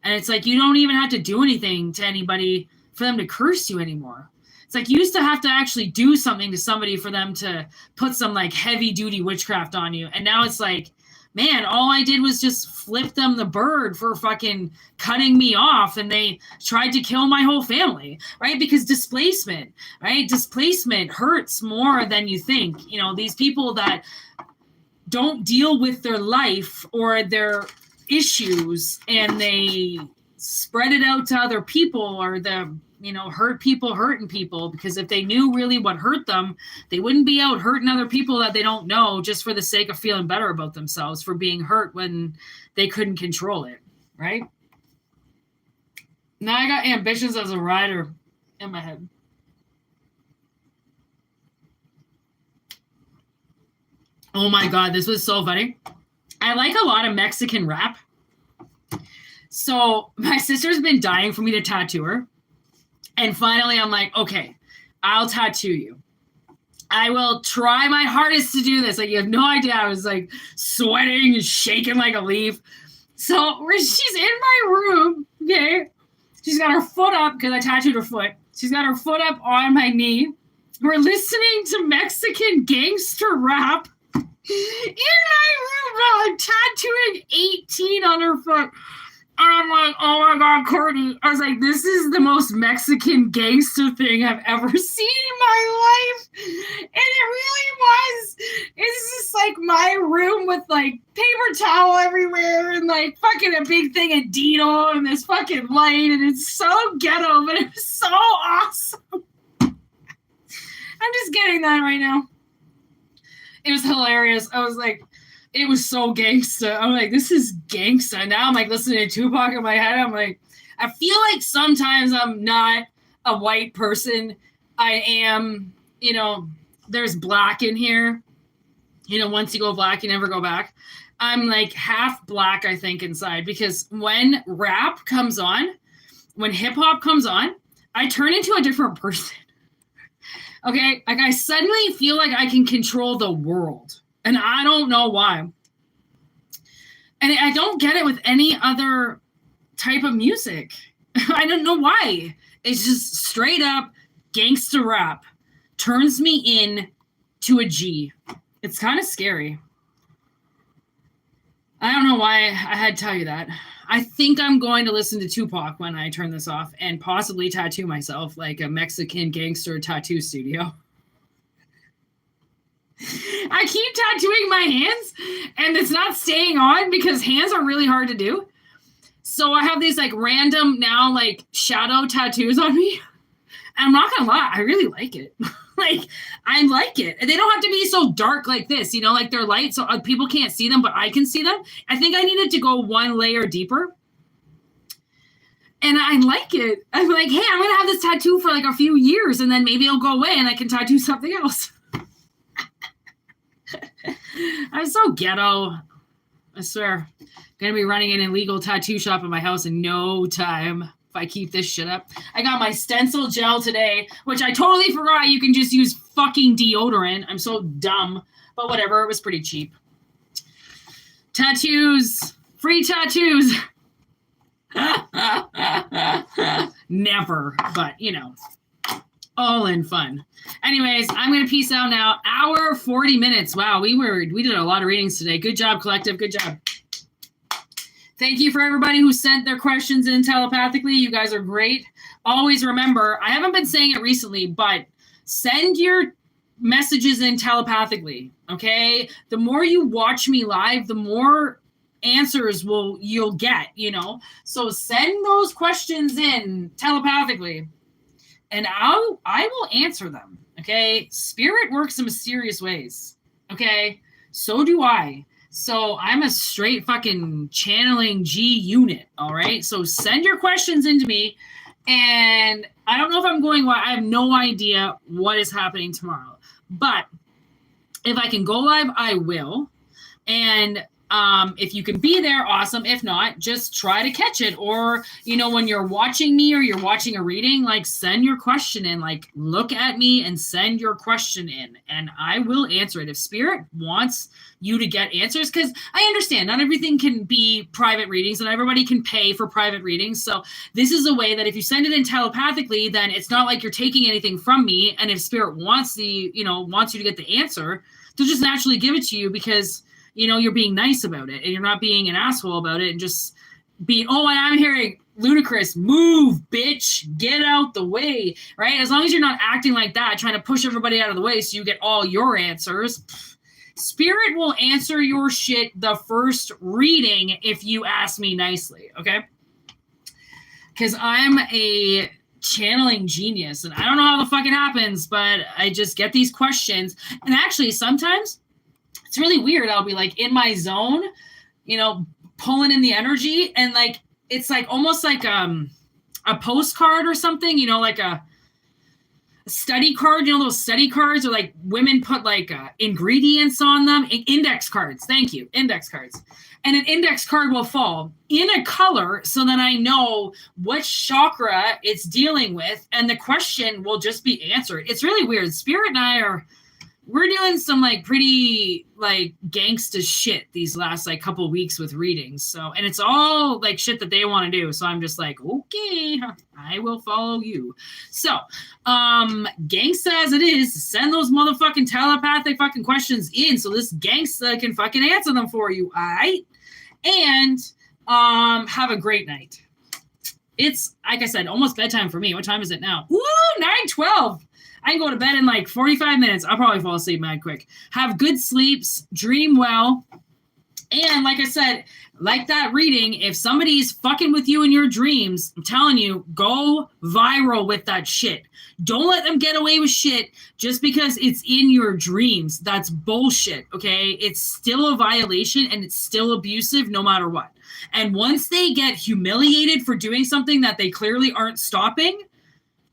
And it's like, you don't even have to do anything to anybody for them to curse you anymore. It's like you used to have to actually do something to somebody for them to put some like heavy duty witchcraft on you. And now it's like, man, all I did was just flip them the bird for fucking cutting me off, and they tried to kill my whole family, right? Because displacement, right? Displacement hurts more than you think. These people that don't deal with their life or their issues and they spread it out to other people, or hurt people hurting people, because if they knew really what hurt them, they wouldn't be out hurting other people that they don't know just for the sake of feeling better about themselves for being hurt when they couldn't control it, right? Now I got ambitions as a writer in my head. Oh my God, this was so funny. I like a lot of Mexican rap. So my sister's been dying for me to tattoo her. And finally, I'm like, okay, I'll tattoo you. I will try my hardest to do this. Like, you have no idea. I was like sweating and shaking like a leaf. So she's in my room, okay? She's got her foot up because I tattooed her foot. She's got her foot up on my knee. We're listening to Mexican gangster rap in my room while I'm tattooing 18 on her foot. And I'm like, oh my God, Courtney. I was like, this is the most Mexican gangster thing I've ever seen in my life. And it really was. It's just like my room with like paper towel everywhere and like fucking a big thing of Dino and this fucking light. And it's so ghetto, but it was so awesome. I'm just getting that right now. It was hilarious. I was like, it was so gangsta. I'm like, this is gangsta. Now I'm like listening to Tupac in my head. I'm like, I feel like sometimes I'm not a white person. I am, there's black in here. Once you go black, you never go back. I'm like half black, I think, inside, because when rap comes on, when hip hop comes on, I turn into a different person. Okay. Like I suddenly feel like I can control the world. And I don't know why. And I don't get it with any other type of music. I don't know why. It's just straight up gangster rap. Turns me in to a G. It's kind of scary. I don't know why I had to tell you that. I think I'm going to listen to Tupac when I turn this off and possibly tattoo myself like a Mexican gangster tattoo studio. I keep tattooing my hands and it's not staying on because hands are really hard to do. So I have these like random now like shadow tattoos on me. And I'm not going to lie, I really like it. Like, I like it. And they don't have to be so dark like this, you know, like they're light so people can't see them, but I can see them. I think I needed to go one layer deeper. And I like it. I'm like, hey, I'm going to have this tattoo for like a few years and then maybe it'll go away and I can tattoo something else. I'm so ghetto. I swear. I'm going to be running an illegal tattoo shop in my house in no time. If I keep this shit up. I got my stencil gel today, which I totally forgot you can just use fucking deodorant. I'm so dumb. But whatever, it was pretty cheap. Tattoos. Free tattoos. Never, but you know. All in fun. Anyways, I'm going to peace out now. Hour 40 minutes. Wow, we did a lot of readings today. Good job, collective. Good job. Thank you for everybody who sent their questions in telepathically. You guys are great. Always remember, I haven't been saying it recently, but send your messages in telepathically, okay? The more you watch me live, the more answers you'll get, you know? So send those questions in telepathically, and I will answer them, okay? Spirit works in mysterious ways, okay? So do I. So I'm a straight fucking channeling G unit, all right? So send your questions into me, and I don't know if I'm going live. I have no idea what is happening tomorrow. But if I can go live, I will. And if you can be there, awesome. If not, just try to catch it. Or, you know, when you're watching me or you're watching a reading, like send your question in, like look at me and send your question in and I will answer it. If Spirit wants you to get answers, because I understand not everything can be private readings and everybody can pay for private readings. So this is a way that if you send it in telepathically, then it's not like you're taking anything from me. And if Spirit wants you to get the answer, they'll just naturally give it to you because you know, you're being nice about it and you're not being an asshole about it and just being, oh, and I'm hearing ludicrous, move, bitch, get out the way, right? As long as you're not acting like that, trying to push everybody out of the way so you get all your answers, Spirit will answer your shit the first reading if you ask me nicely, okay? Because I'm a channeling genius and I don't know how the fuck it happens, but I just get these questions. And actually, sometimes it's really weird. I'll be like in my zone, you know, pulling in the energy and like, it's like almost like a postcard or something, you know, like a study card, you know, those study cards are like women put like ingredients on them, index cards. Thank you. Index cards. And an index card will fall in a color so that I know what chakra it's dealing with. And the question will just be answered. It's really weird. Spirit and I we're doing some like pretty like gangsta shit these last like couple weeks with readings. So, and it's all like shit that they want to do. So I'm just like, okay, I will follow you. So, gangsta as it is, send those motherfucking telepathic fucking questions in so this gangsta can fucking answer them for you. All right. And, have a great night. It's, like I said, almost bedtime for me. What time is it now? Woo, 9:12. I can go to bed in like 45 minutes. I'll probably fall asleep mad quick. Have good sleeps, dream well. And like I said, like that reading, if somebody's fucking with you in your dreams, I'm telling you, go viral with that shit. Don't let them get away with shit just because it's in your dreams. That's bullshit, okay? It's still a violation and it's still abusive no matter what. And once they get humiliated for doing something that they clearly aren't stopping,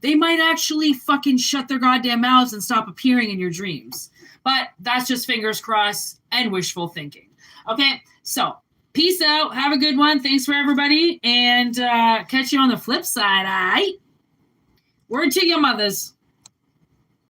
they might actually fucking shut their goddamn mouths and stop appearing in your dreams. But that's just fingers crossed and wishful thinking. Okay, so peace out. Have a good one. Thanks for everybody. And catch you on the flip side, all right? Word to your mothers.